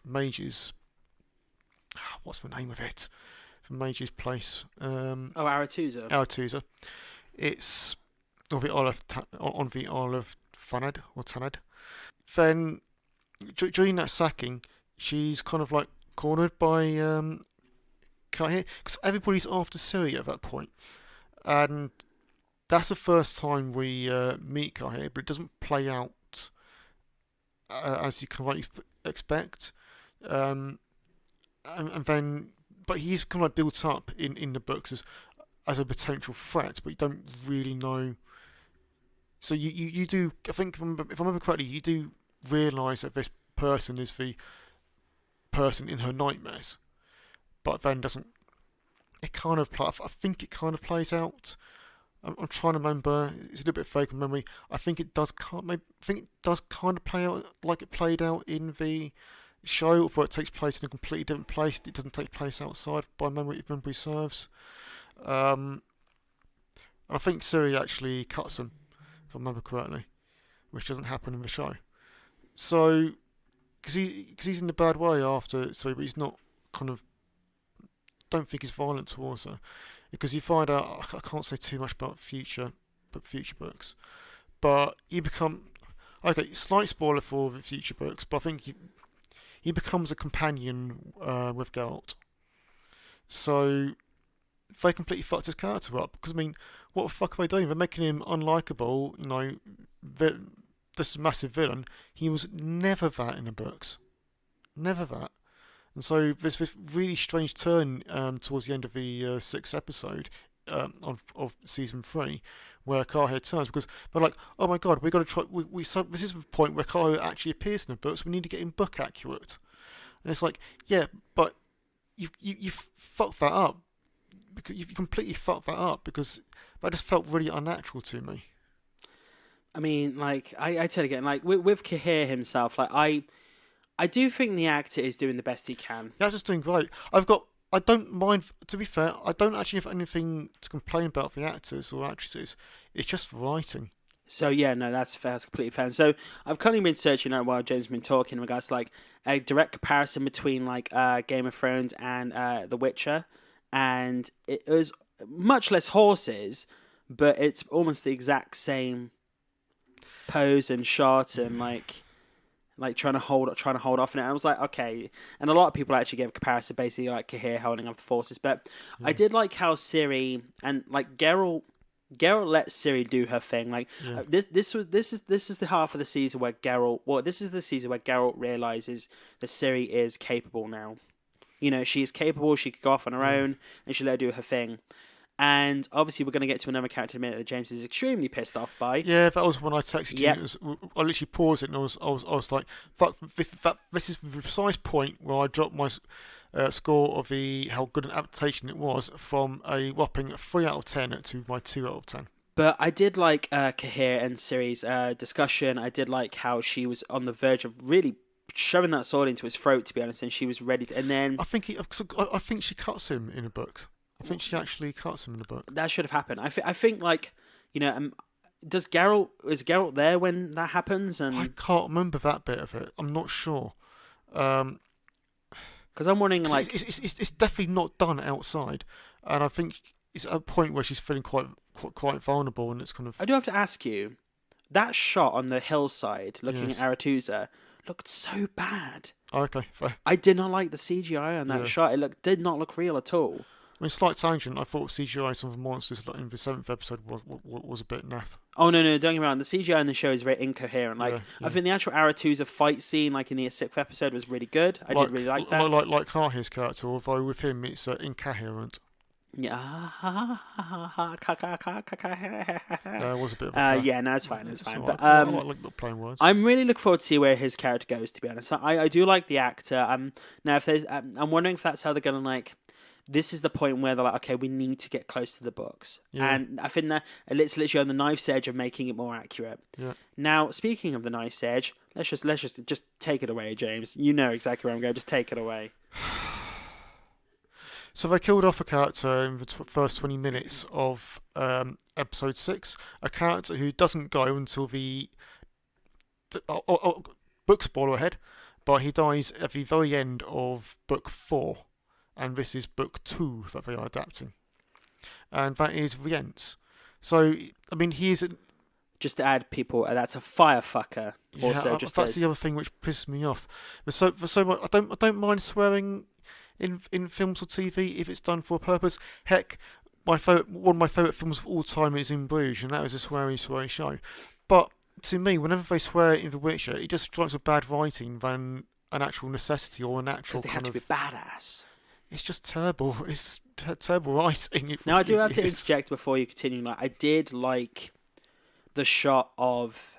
Speaker 2: mages, what's the name of it? The mages' place.
Speaker 1: Aretusa.
Speaker 2: Aretusa. It's on the Isle of Thanad or Tanad. Then during that sacking, she's kind of like cornered by Kahir, because everybody's after Ciri at that point, and that's the first time we meet Kahir, but it doesn't play out as you can expect. And then, but he's kind of like built up in the books as a potential threat, but you don't really know. So you do, I think, if I remember correctly, you do realise that this person is the person in her nightmares, but then doesn't. It kind of, I think it kind of plays out. I'm trying to remember. It's a little bit vague from memory. I think it does kind of play out like it played out in the show, although it takes place in a completely different place. It doesn't take place outside, by memory, if memory serves. And I think Ciri actually cuts him, if I remember correctly, which doesn't happen in the show. So, because he's in a bad way after, but he's not kind of. Don't think he's violent towards her, because you find out. I can't say too much about future books, but you become slight spoiler for the future books, but I think he becomes a companion with Geralt. So they completely fucked his character up, because I mean, what the fuck are they doing? They're making him unlikable. You know, this massive villain. He was never that in the books, never that. And so there's this really strange turn towards the end of the 6th episode of season 3, where Kahir turns, because they're like, oh my god, we've got to try. So this is the point where Kahir actually appears in the books. We need to get him book accurate. And it's like, yeah, but you fucked that up. Because you completely fucked that up, because that just felt really unnatural to me.
Speaker 1: I mean, like, I totally get it. Like, with Kahir himself, like, I do think the actor is doing the best he can.
Speaker 2: The actor's doing great. I don't mind, to be fair, I don't actually have anything to complain about the actors or actresses. It's just writing.
Speaker 1: So, yeah, no, that's fair. That's completely fair. So, I've kind of been searching out while James has been talking in regards to, like, a direct comparison between, like, Game of Thrones and The Witcher. And it was much less horses, but it's almost the exact same pose and shot and, like trying to hold off in it. I was like, okay. And a lot of people actually gave a comparison, basically like Kahir holding off the forces. But I did like how Ciri and like Geralt let Ciri do her thing. Like this is the half of the season where this is the season where Geralt realizes that Ciri is capable now. You know, she is capable. She could go off on her own, and she let her do her thing. And obviously, we're going to get to another character in a minute that James is extremely pissed off by.
Speaker 2: Yeah, that was when I texted you. I literally paused it, and I was like, "Fuck! This is the precise point where I dropped my score of how good an adaptation it was from a whopping 3 out of 10 to my 2 out of 10."
Speaker 1: But I did like Kahir and Ciri's discussion. I did like how she was on the verge of really shoving that sword into his throat, to be honest, and she was ready to. And then
Speaker 2: I think she cuts him in a book. I think she actually cuts him in the book.
Speaker 1: That should have happened. I think like, you know, is Geralt there when that happens? And
Speaker 2: I can't remember that bit of it. I'm not sure.
Speaker 1: Because I'm wondering, like,
Speaker 2: it's definitely not done outside, and I think it's at a point where she's feeling quite vulnerable, and it's kind of.
Speaker 1: I do have to ask you, that shot on the hillside looking
Speaker 2: Yes.
Speaker 1: at Aretusa looked so bad.
Speaker 2: Oh, okay, fair.
Speaker 1: I did not like the CGI on that shot. Did not look real at all.
Speaker 2: I mean, slight tangent. I thought CGI some of the monsters like in the 7th episode was a bit naff.
Speaker 1: Oh no, don't get me wrong. The CGI in the show is very incoherent. Like I think the actual Aretusa fight scene, like in the 6th episode, was really good. I did really like that.
Speaker 2: Like Kahi's character, although with him it's incoherent.
Speaker 1: Yeah,
Speaker 2: it was a bit of
Speaker 1: yeah, no, it's fine, it's fine. But
Speaker 2: I like playing words.
Speaker 1: I'm really looking forward to see where his character goes. To be honest, I do like the actor. Now if there's, I'm wondering if that's how they're gonna like. This is the point where they're like, okay, we need to get close to the books, and I think that it's literally on the knife's edge of making it more accurate.
Speaker 2: Yeah.
Speaker 1: Now, speaking of the knife's edge, let's just take it away, James. You know exactly where I'm going. Just take it away.
Speaker 2: So they killed off a character in the first 20 minutes of episode 6. A character who doesn't go until the book spoiler ahead, but he dies at the very end of book 4. And this is book 2 that they are adapting. And that is Rience. So, I mean, he is...
Speaker 1: Just to add, people, that's a firefucker.
Speaker 2: Yeah,
Speaker 1: also,
Speaker 2: that's the other thing which pisses me off. So much, I don't mind swearing in films or TV if it's done for a purpose. Heck, one of my favourite films of all time is In Bruges, and that was a sweary show. But to me, whenever they swear in The Witcher, it just strikes a bad writing than an actual necessity or an actual...
Speaker 1: Because they have to be badass.
Speaker 2: It's just terrible. It's terrible writing.
Speaker 1: Now, I do have to interject before you continue. Like, I did like the shot of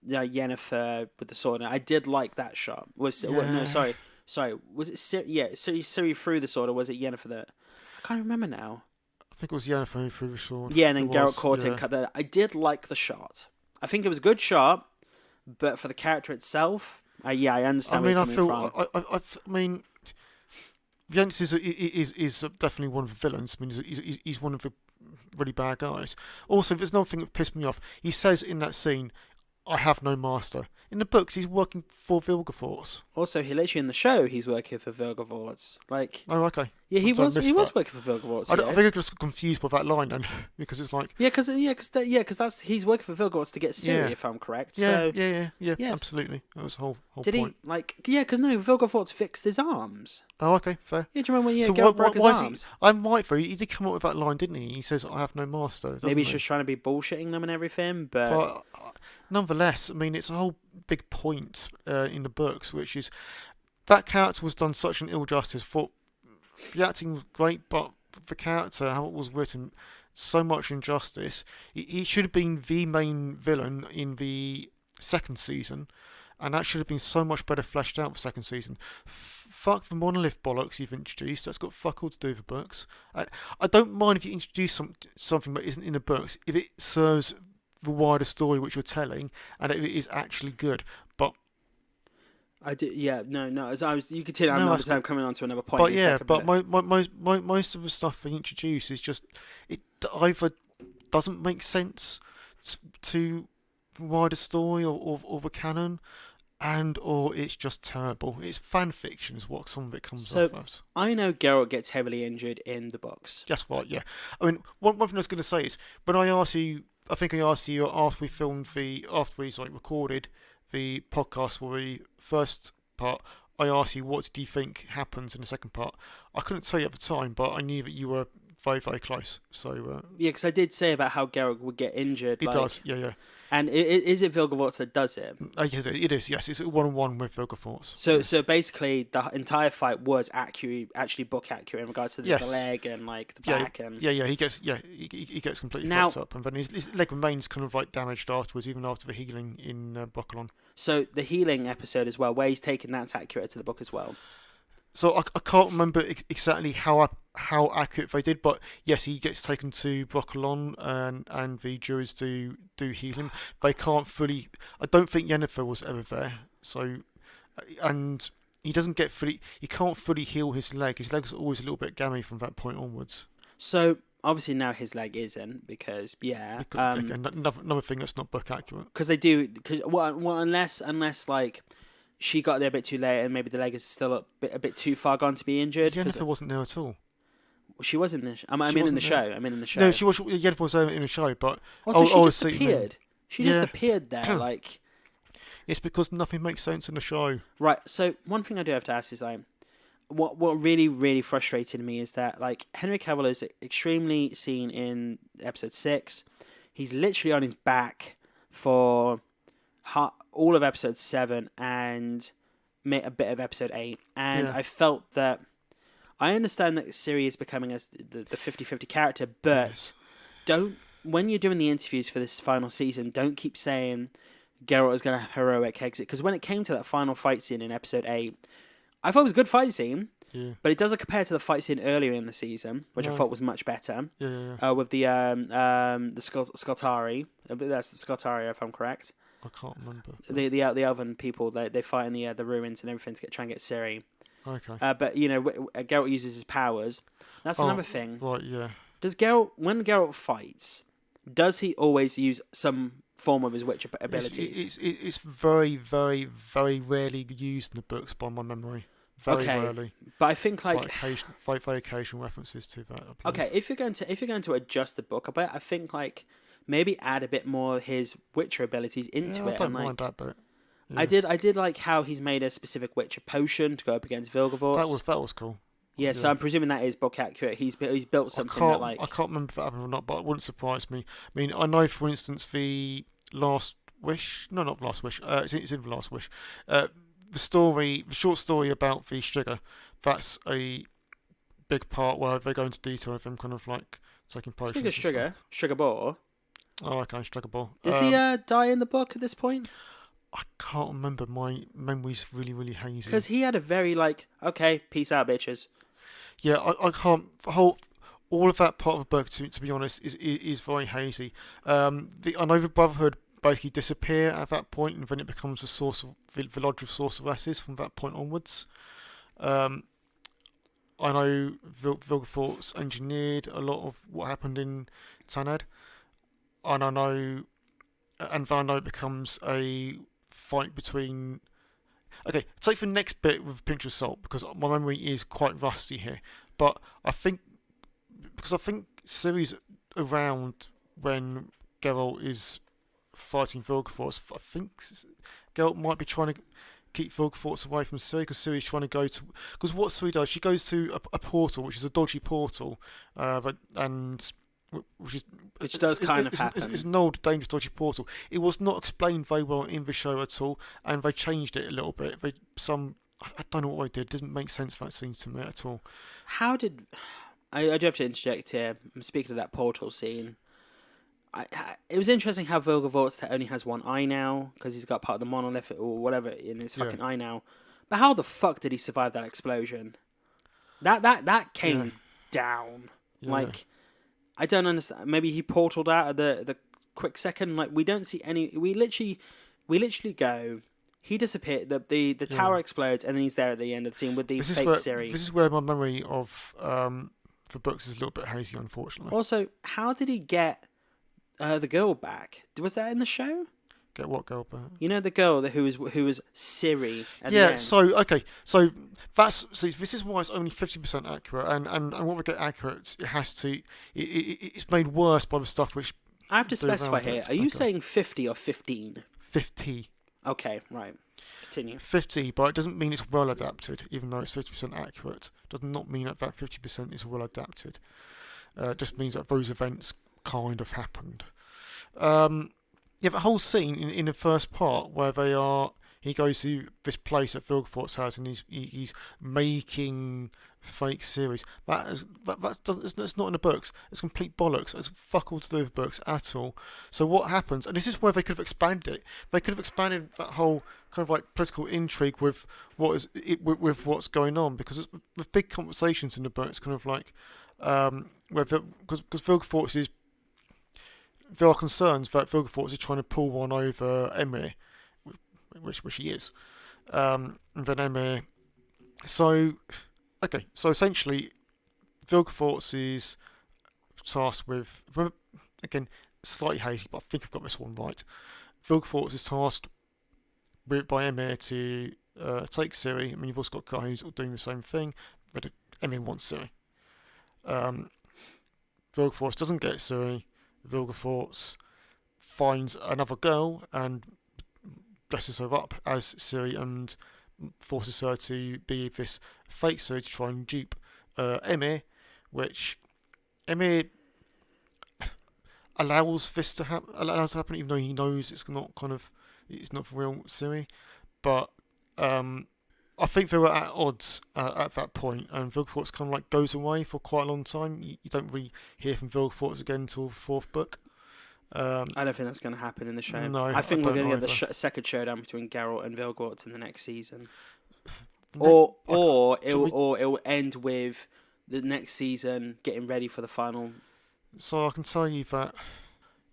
Speaker 1: Yennefer with the sword. I did like that shot. No, sorry. Was it Ciri threw the sword, or was it Yennefer that? I can't remember now.
Speaker 2: I think it was Yennefer who threw the sword.
Speaker 1: Yeah, and then Geralt caught it and cut that. I did like the shot. I think it was a good shot, but for the character itself, I understand where you're coming from.
Speaker 2: I mean. Rience is definitely one of the villains. I mean, he's one of the really bad guys. Also, there's another thing that pissed me off. He says in that scene, "I have no master." In the books, he's working for Vilgefortz.
Speaker 1: Also, he literally in the show, he's working for Vilgefortz. Like,
Speaker 2: oh, okay.
Speaker 1: Yeah, he was working for Vilgefortz.
Speaker 2: I think I got confused by that line then, because it's like
Speaker 1: because that's he's working for Vilgefortz to get Ciri, if I'm correct.
Speaker 2: Yeah, absolutely. That was the whole
Speaker 1: Did
Speaker 2: point.
Speaker 1: He because no, Vilgefortz fixed his arms.
Speaker 2: Oh, okay, fair.
Speaker 1: Yeah, do you remember when Geralt broke his arms?
Speaker 2: I'm right for he did come up with that line, didn't he? He says, "I have no master."
Speaker 1: Maybe he's just trying to be bullshitting them and everything, but
Speaker 2: nonetheless, I mean, it's a whole big point in the books, which is that character was done such an ill justice. For the acting was great, but the character, how it was written, so much injustice. He should have been the main villain in the second season, and that should have been so much better fleshed out for second season. Fuck the monolith bollocks you've introduced. That's got fuck all to do with the books. I don't mind if you introduce something that isn't in the books if it serves the wider story which you're telling, and it is actually good. But
Speaker 1: I do, no. As I was, you continue. I'm coming on to another point.
Speaker 2: But most of the stuff they introduce is just it either doesn't make sense to the wider story or the canon, or it's just terrible. It's fan fiction, is what some of it comes off as.
Speaker 1: I know Geralt gets heavily injured in the books.
Speaker 2: Just right, yeah. I mean, one thing I was going to say is when I asked you. I think I asked you after we recorded the podcast for the first part. I asked you what do you think happens in the second part. I couldn't tell you at the time, but I knew that you were very, very close. So
Speaker 1: because I did say about how Geralt would get injured.
Speaker 2: It does, yeah.
Speaker 1: And is it Vilgefortz that does it?
Speaker 2: It is, yes. It's a 1-on-1 with Vilgefortz.
Speaker 1: So basically, the entire fight was actually book accurate in regards to the leg and the back and
Speaker 2: he gets completely fucked up, and then his leg remains kind of like damaged afterwards, even after the healing in Brokilon.
Speaker 1: So the healing episode as well, where he's taken that's accurate to the book as well.
Speaker 2: So I can't remember exactly how accurate they did, but yes, he gets taken to Brokilon and the Druids do heal him. They can't fully. I don't think Yennefer was ever there. So, and he doesn't get fully. He can't fully heal his leg. His leg's always a little bit gammy from that point onwards.
Speaker 1: So obviously now his leg isn't because
Speaker 2: another thing that's not book accurate.
Speaker 1: Because they do. Unless like. She got there a bit too late, and maybe the leg is still a bit too far gone to be injured.
Speaker 2: Yennefer wasn't there at all.
Speaker 1: She was in the. I mean in the show.
Speaker 2: No, she was. Yennefer was there in the show, but
Speaker 1: also she disappeared. She just appeared there, like...
Speaker 2: It's because nothing makes sense in the show.
Speaker 1: Right, so one thing I do have to ask is, like, what really, really frustrated me is that, like, Henry Cavill is extremely seen in episode 6. He's literally on his back for all of episode 7 and a bit of episode 8. And I felt that... I understand that Ciri is becoming the 50-50 character, but when you're doing the interviews for this final season, don't keep saying Geralt is going to have heroic exit. Because when it came to that final fight scene in episode 8, I thought it was a good fight scene, but it doesn't compare to the fight scene earlier in the season, which I thought was much better. With the Skoltari. That's the Skoltari, if I'm correct.
Speaker 2: I can't remember.
Speaker 1: The elven people, they fight in the ruins and everything to try and get Ciri.
Speaker 2: Okay.
Speaker 1: But, Geralt uses his powers. That's another thing.
Speaker 2: Right, yeah.
Speaker 1: When Geralt fights, does he always use some form of his Witcher abilities?
Speaker 2: It's very, very, very rarely used in the books by my memory. Very rarely.
Speaker 1: But I think
Speaker 2: very occasional references to that.
Speaker 1: Okay, if you're going to adjust the book a bit, I think maybe add a bit more of his Witcher abilities into it.
Speaker 2: I don't mind that bit.
Speaker 1: Yeah. I did like how he's made a specific Witcher potion to go up against Vilgefortz.
Speaker 2: That was cool.
Speaker 1: Yeah, so I'm presuming that is book accurate. He's built something that
Speaker 2: I can't remember if that happened or not, but it wouldn't surprise me. I mean, I know, for instance, the Last Wish. No, not Last Wish. It's in the Last Wish. The short story about the Striga. That's a big part where they go into detail of him kind of like taking potions.
Speaker 1: Speaking of Striga, Strigobor.
Speaker 2: Oh, okay, Strigobor.
Speaker 1: Does he die in the book at this point?
Speaker 2: I can't remember. My memory's really, really hazy.
Speaker 1: Because he had a very okay, peace out, bitches.
Speaker 2: Yeah, I can't. All of that part of the book, to be honest, is very hazy. I know the Brotherhood basically disappear at that point, and then it becomes the Lodge of Sorceresses from that point onwards. I know Vilgefortz engineered a lot of what happened in Tanad, and then I know it becomes a fight between... Okay, take the next bit with a pinch of salt, because my memory is quite rusty here. But I think Ciri's around when Geralt is fighting Vilgefortz. I think Geralt might be trying to keep Vilgefortz away from Ciri, because Ciri's trying to go to... Because what Ciri does, she goes to a portal, which is a dodgy portal, which does kind of happen. It's an old, dangerous, dodgy portal. It was not explained very well in the show at all, and they changed it a little bit. I don't know what they did. It doesn't make sense, that scene to me at all.
Speaker 1: How did... I do have to interject here. I'm speaking of that portal scene. It was interesting how Vilgefortz only has one eye now, because he's got part of the monolith or whatever in his fucking eye now. But how the fuck did he survive that explosion? That came down. Yeah. I don't understand. Maybe he portaled out at the quick second. We don't see any. We literally go. He disappeared. The tower explodes, and then he's there at the end of the scene with the fake Ciri.
Speaker 2: This is where my memory of the books is a little bit hazy, unfortunately.
Speaker 1: Also, how did he get the girl back? Was that in the show?
Speaker 2: Get what girl back?
Speaker 1: You know, the girl who was Ciri at the end.
Speaker 2: So this is why it's only 50% accurate, and what we get accurate, it's made worse by the stuff which...
Speaker 1: I have to specify here. Are you saying 50 or 15?
Speaker 2: 50.
Speaker 1: Okay, right. Continue.
Speaker 2: 50, but it doesn't mean it's well adapted, even though it's 50% accurate. Does not mean that 50% is well adapted. It just means that those events kind of happened. The whole scene in the first part where he goes to this place that Vilgefortz has, and he's making fake series. That's not in the books. It's complete bollocks. It's fuck all to do with books at all. So what happens? And this is where they could have expanded it. They could have expanded that whole kind of political intrigue with what's going on, because with big conversations in the book, it's kind of because Vilgefortz is... There are concerns that Vilgefortz is trying to pull one over Emir, which he is. And then Emir... So essentially, Vilgefortz is tasked with... Again, slightly hazy, but I think I've got this one right. Vilgefortz is tasked by Emir to take Ciri. I mean, you've also got Guy who's doing the same thing, but Emir wants Ciri. Vilgefortz doesn't get Ciri. Vilgefortz finds another girl and dresses her up as Ciri and forces her to be this fake Ciri to try and dupe Emir, which Emir allows this to happen. Allows to happen, even though he knows it's not the real Ciri. But I think they were at odds at that point, and Vilgefortz kind of like goes away for quite a long time. You don't really hear from Vilgefortz again until the fourth book.
Speaker 1: I don't think that's going to happen in the show.
Speaker 2: No,
Speaker 1: I think we're going to get the second showdown between Geralt and Vilgefortz in the next season, or it will end with the next season getting ready for the final.
Speaker 2: So I can tell you that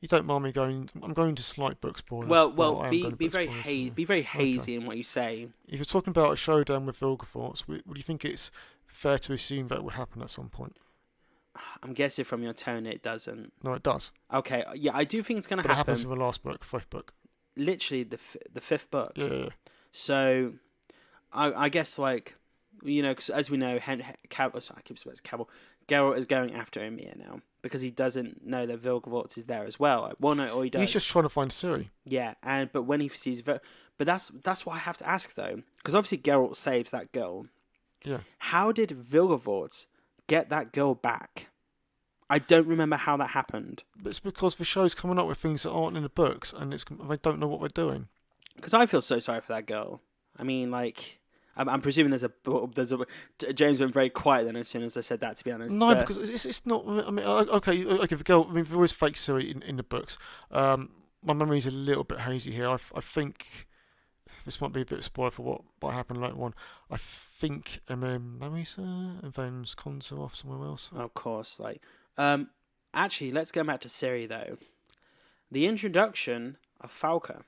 Speaker 2: you don't mind me going. I'm going to slight book spoilers.
Speaker 1: Be very hazy in what you say.
Speaker 2: If you're talking about a showdown with Vilgefortz, would you think it's fair to assume that would happen at some point?
Speaker 1: I'm guessing from your tone it doesn't.
Speaker 2: No, it does.
Speaker 1: Okay, yeah, I do think it's going to happen.
Speaker 2: It happens in the last book, fifth book.
Speaker 1: Literally the fifth book.
Speaker 2: Yeah.
Speaker 1: So, I guess cause as we know, Cavill, Geralt is going after Emir now because he doesn't know that Vilgefortz is there as well. Well, no, or he does.
Speaker 2: He's just trying to find Ciri.
Speaker 1: Yeah, but when he sees, but that's what I have to ask though, because obviously Geralt saves that girl.
Speaker 2: Yeah. How
Speaker 1: did Vilgefortz get that girl back? I don't remember how that happened.
Speaker 2: It's because the show's coming up with things that aren't in the books, and they don't know what they're doing.
Speaker 1: Because I feel so sorry for that girl. I mean, I'm presuming there's a James went very quiet then as soon as I said that. To be honest,
Speaker 2: no, because it's not. I mean, okay, the girl. I mean, there was fake Ciri in the books. My memory's a little bit hazy here. I think this might be a bit of spoiler for what happened later on. I think Emma marries her and then cons her off somewhere else.
Speaker 1: Of course, actually, let's go back to Ciri though. The introduction of Falca.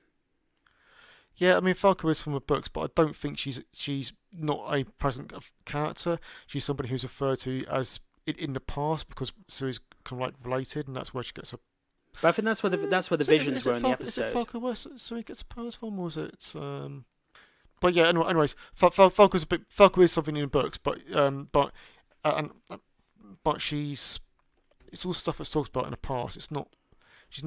Speaker 2: Yeah, I mean Falca is from the books, but I don't think she's not a present character. She's somebody who's referred to as in the past because Ciri's kind of like related, and that's where she gets her.
Speaker 1: But I think that's where the visions were in the episode.
Speaker 2: Is it Falca where Ciri gets her powers from, or is it? But yeah, anyways, Falca is something in the books, but she's. It's all stuff that's talked about in the past. It's not. She's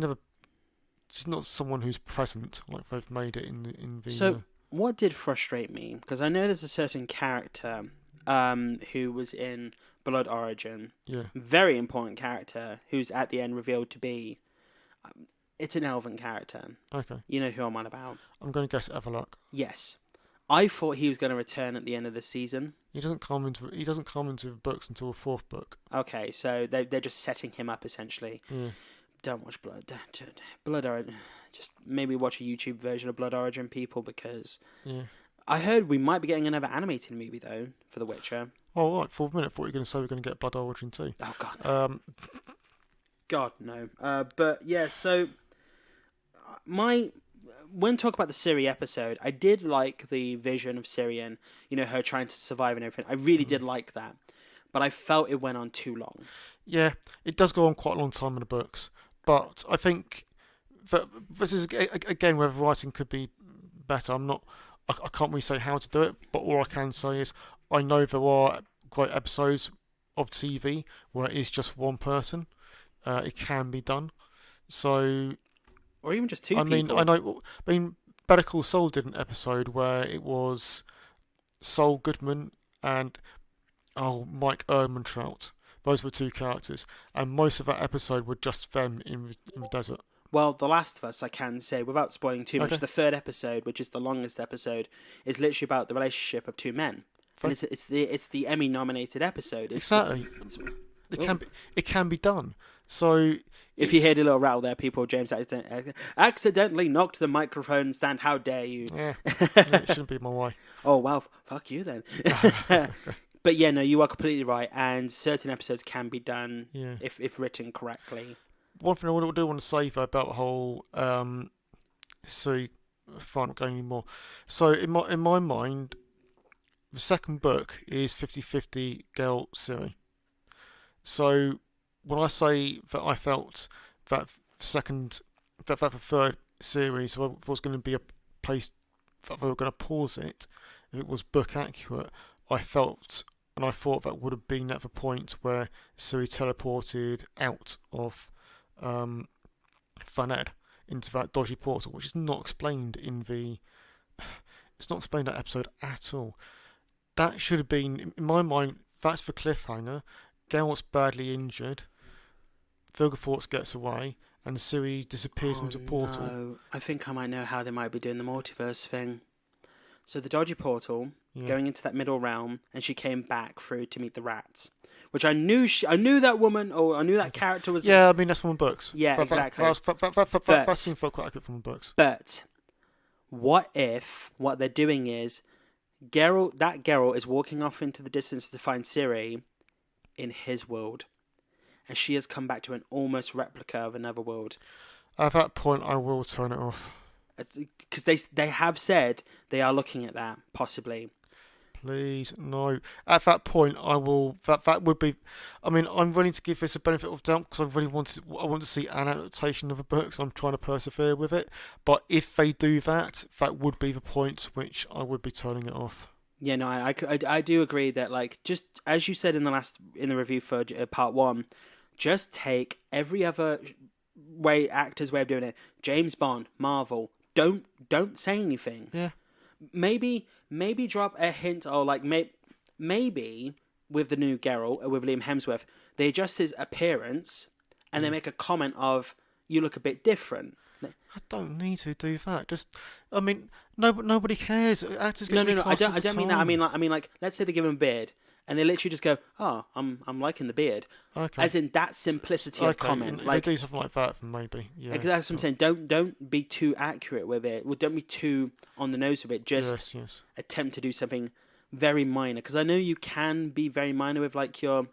Speaker 2: not someone who's present like they've made it in the.
Speaker 1: So what did frustrate me? Because I know there's a certain character, who was in Blood Origin.
Speaker 2: Yeah.
Speaker 1: Very important character who's at the end revealed to be. It's an elven character.
Speaker 2: Okay.
Speaker 1: You know who I'm on about.
Speaker 2: I'm going to guess Everlock.
Speaker 1: Yes. I thought he was going to return at the end of the season.
Speaker 2: He doesn't come into the books until the fourth book.
Speaker 1: Okay, so they're just setting him up essentially.
Speaker 2: Yeah.
Speaker 1: Don't watch Blood Origin. Just maybe watch a YouTube version of Blood Origin, people, because I heard we might be getting another animated movie though for The Witcher.
Speaker 2: Oh right, for a minute, I thought you were going to say we're going to get Blood Origin too.
Speaker 1: Oh god. No. God no. But yeah, so when talk about the Ciri episode, I did like the vision of Ciri and, her trying to survive and everything. I really did like that. But I felt it went on too long.
Speaker 2: Yeah, it does go on quite a long time in the books. But I think that this is, again, where the writing could be better. I can't really say how to do it, but all I can say is I know there are great episodes of TV where it is just one person. It can be done. So...
Speaker 1: Or even just two people.
Speaker 2: I mean, Better Call Saul did an episode where it was Saul Goodman and Mike Ehrmantraut. Those were two characters, and most of that episode were just them in the desert.
Speaker 1: Well, The Last of Us, I can say without spoiling too much. The third episode, which is the longest episode, is literally about the relationship of two men, and it's the Emmy-nominated episode.
Speaker 2: Exactly. It can be done. So.
Speaker 1: If you hear the little rattle there, people, James accidentally knocked the microphone stand. How dare you?
Speaker 2: Yeah, it shouldn't be my way.
Speaker 1: Oh, well, fuck you then. But yeah, no, you are completely right. And certain episodes can be done if written correctly.
Speaker 2: One thing I do want to say though, about the whole... fine, not going anymore. So in my mind, the second book is 50-50 Geralt Ciri. So... when I say that I felt that the third series was going to be a place that they were going to pause it, if it was book accurate, I felt and I thought that would have been at the point where Ciri teleported out of Thaned into that dodgy portal, which is not explained in the. It's not explained in that episode at all. That should have been, in my mind, that's the cliffhanger. Geralt's badly injured. Vilgefortz gets away, and Ciri disappears into portal.
Speaker 1: No. I think I might know how they might be doing the multiverse thing. So the dodgy portal, going into that middle realm, and she came back through to meet the rats. Which I knew that woman, or I knew that character was...
Speaker 2: Yeah, I mean, that's from the books.
Speaker 1: Yeah, exactly.
Speaker 2: That seems quite accurate from the books.
Speaker 1: But what if what they're doing is Geralt is walking off into the distance to find Ciri in his world, and she has come back to an almost replica of another world.
Speaker 2: At that point, I will turn it off.
Speaker 1: Because they have said they are looking at that, possibly.
Speaker 2: Please, no. At that point, I will... That would be... I mean, I'm willing to give this a benefit of doubt because I want to see an adaptation of a book, so I'm trying to persevere with it. But if they do that, that would be the point which I would be turning it off.
Speaker 1: Yeah, no, I do agree that, like, just as you said in the review for part 1, just take every other actor's way of doing it. James Bond, Marvel, don't say anything.
Speaker 2: Yeah.
Speaker 1: Maybe drop a hint, or like maybe with the new Geralt, with Liam Hemsworth, they adjust his appearance and they make a comment of, "You look a bit different."
Speaker 2: I don't need to do that. Just, I mean, nobody cares. Actors get
Speaker 1: No. I don't mean that. I mean like, let's say they give him a beard, and they literally just go, "Oh, I'm liking the beard."
Speaker 2: Okay.
Speaker 1: As in that simplicity of comment.
Speaker 2: If
Speaker 1: like,
Speaker 2: they do something like that, maybe. Yeah.
Speaker 1: Because that's what I'm saying. Don't be too accurate with it. Well, don't be too on the nose with it. Just attempt to do something very minor. Because I know you can be very minor with like your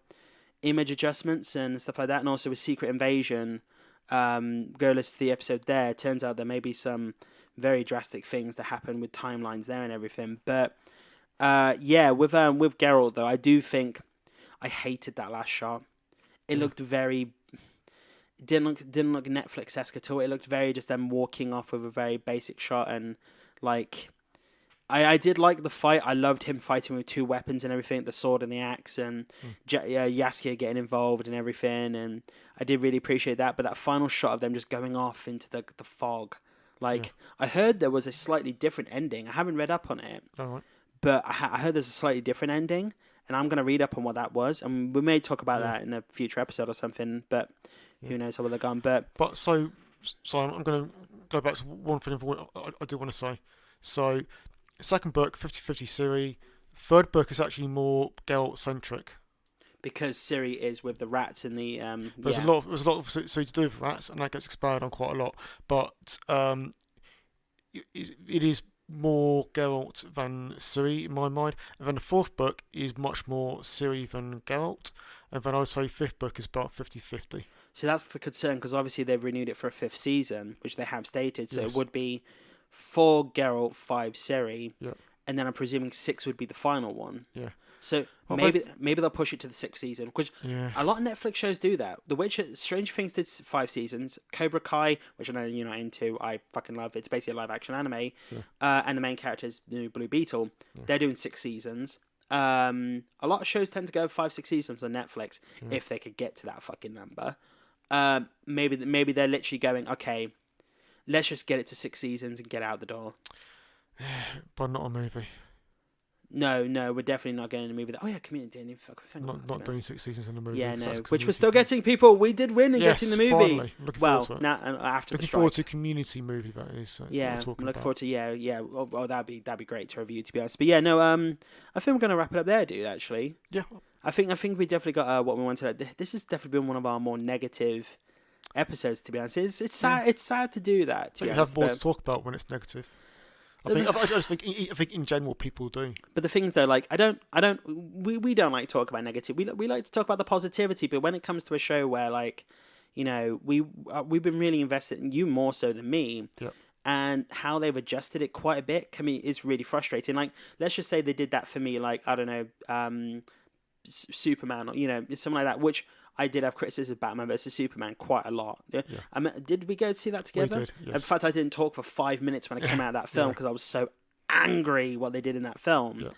Speaker 1: image adjustments and stuff like that, and also with Secret Invasion. Go listen to the episode there. Turns out there may be some very drastic things that happen with timelines there and everything. But yeah, with Geralt though, I do think I hated that last shot. It looked very. It didn't look Netflix-esque at all. It looked very just them walking off with a very basic shot, and like I did like the fight. I loved him fighting with two weapons and everything, the sword and the axe, and Yaskia getting involved and everything, and I did really appreciate that. But that final shot of them just going off into the fog, like I heard there was a slightly different ending. I haven't read up on it, but I heard there's a slightly different ending, and I'm gonna read up on what that was, and we may talk about that in a future episode or something. But who knows how they're gone? But
Speaker 2: so I'm gonna go back to one thing I do want to say. So. Second book, 50-50 Ciri. Third book is actually more Geralt-centric.
Speaker 1: Because Ciri is with the rats in the...
Speaker 2: There's a lot of Ciri to do with rats, and that gets expanded on quite a lot. But it is more Geralt than Ciri, in my mind. And then the fourth book is much more Ciri than Geralt. And then I would say fifth book is about 50-50.
Speaker 1: So that's the concern, because obviously they've renewed it for a fifth season, which they have stated. So it would be... 4 Geralt, 5 Ciri, and then I'm presuming 6 would be the final one.
Speaker 2: Yeah.
Speaker 1: So maybe they'll push it to the 6th season, which a lot of Netflix shows do that. The Witcher, Stranger Things did 5 seasons. Cobra Kai, which I know you're not into, I fucking love. It's basically a live action anime, and the main character is new Blue Beetle. They're doing 6 seasons. A lot of shows tend to go 5-6 seasons on Netflix if they could get to that fucking number. Maybe they're literally going, okay, let's just get it to 6 seasons and get out the door.
Speaker 2: But not a movie.
Speaker 1: No, we're definitely not getting a movie. Community didn't
Speaker 2: not doing 6 seasons in a movie.
Speaker 1: Yeah, no. Which we're still getting people. We did win in getting the movie.
Speaker 2: Finally. Looking forward to it.
Speaker 1: Now after
Speaker 2: looking
Speaker 1: the strike.
Speaker 2: forward to Community movie, that is.
Speaker 1: Yeah, I'm looking forward to Oh, that'd be great to review, to be honest. But yeah, no. I think we're gonna wrap it up there, dude. Actually. Yeah. I think we definitely got what we wanted. This has definitely been one of our more negative episodes, to be honest. It's sad. It's sad to do that. To be honest,
Speaker 2: have more to talk about when it's negative. I just think in general people do. But
Speaker 1: the things though, like we don't like to talk about negative. We like to talk about the positivity. But when it comes to a show where, like, you know, we've been really invested in you more so than me.
Speaker 2: Yep.
Speaker 1: And how they've adjusted it quite a bit is really frustrating. Like, let's just say they did that for me, like, I don't know, Superman, or, you know, something like that, which I did have criticism of Batman vs Superman quite a lot. Yeah. Did we go see that together?
Speaker 2: We did, yes.
Speaker 1: In fact, I didn't talk for 5 minutes when I came out of that film because I was so angry what they did in that film. Yeah.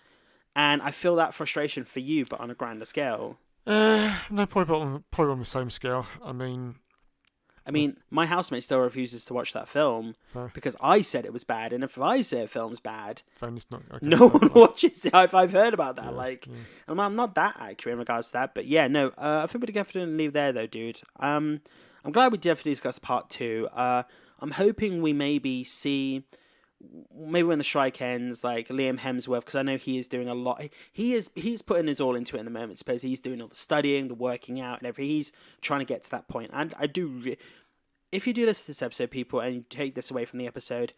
Speaker 1: And I feel that frustration for you, but on a grander scale.
Speaker 2: No, probably on the same scale. I mean,
Speaker 1: I mean, my housemate still refuses to watch that film because I said it was bad, and if I say a film's bad,
Speaker 2: then it's not. Okay,
Speaker 1: no one watches it. I've heard about that. I'm not that accurate in regards to that, but yeah, no. I think we definitely leave there though, dude. I'm glad we definitely discussed part 2. I'm hoping we maybe see. Maybe when the strike ends, like Liam Hemsworth, because I know he is doing a lot. He's putting his all into it in the moment. I suppose he's doing all the studying, the working out, and everything. He's trying to get to that point. And I do, if you do listen to this episode, people, and you take this away from the episode,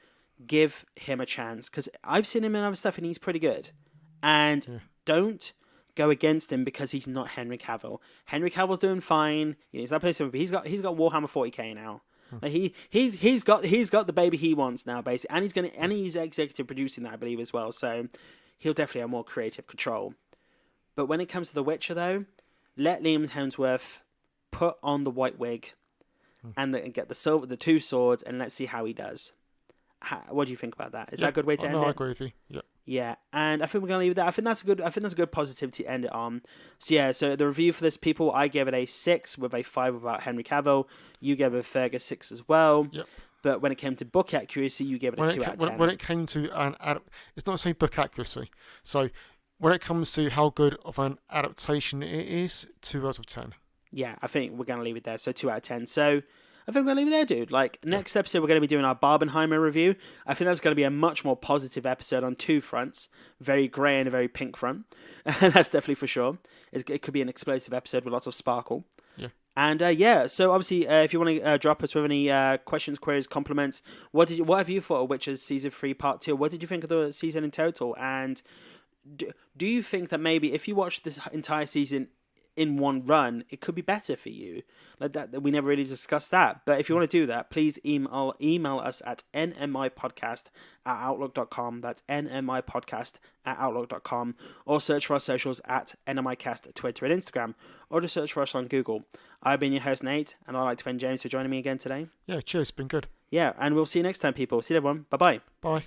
Speaker 1: give him a chance, because I've seen him in other stuff and he's pretty good. And don't go against him because he's not Henry Cavill. Henry Cavill's doing fine. He's not playing something. He's got Warhammer 40k now. Like he's got the baby he wants now, basically, and he's executive producing that, I believe, as well. So he'll definitely have more creative control. But when it comes to The Witcher, though, let Liam Hemsworth put on the white wig and get the 2 swords, and let's see how he does. What do you think about that? Is that a good way to end it?
Speaker 2: I agree with you. Yeah.
Speaker 1: Yeah, and I think we're gonna leave it there. I think that's a good positivity to end it on. So yeah, so the review for this, people, I gave it a 6 with a 5 without Henry Cavill. You gave it a Fergus 6 as well.
Speaker 2: Yep.
Speaker 1: But when it came to book accuracy, you gave it a 2 out of 10.
Speaker 2: When it came to it's not the same book accuracy. So when it comes to how good of an adaptation it is, 2 out of 10.
Speaker 1: Yeah, I think we're gonna leave it there. So 2 out of 10. So I think we're going to leave it there, dude. Like, next episode, we're going to be doing our Barbenheimer review. I think that's going to be a much more positive episode on 2 fronts. Very grey and a very pink front. That's definitely for sure. It could be an explosive episode with lots of sparkle.
Speaker 2: Yeah.
Speaker 1: And, so obviously, if you want to drop us with any questions, queries, compliments, what have you thought of Witcher Season 3 Part 2? What did you think of the season in total? And do you think that maybe if you watch this entire season in one run, it could be better for you? Like that, we never really discussed that. But if you want to do that, please email us at nmipodcast@outlook.com. That's nmipodcast@outlook.com. Or search for our socials at nmicast at Twitter and Instagram. Or just search for us on Google. I've been your host, Nate, and I'd like to thank James for joining me again today.
Speaker 2: Yeah, cheers. Been good.
Speaker 1: Yeah, and we'll see you next time, people. See you, everyone. Bye-bye.
Speaker 2: Bye.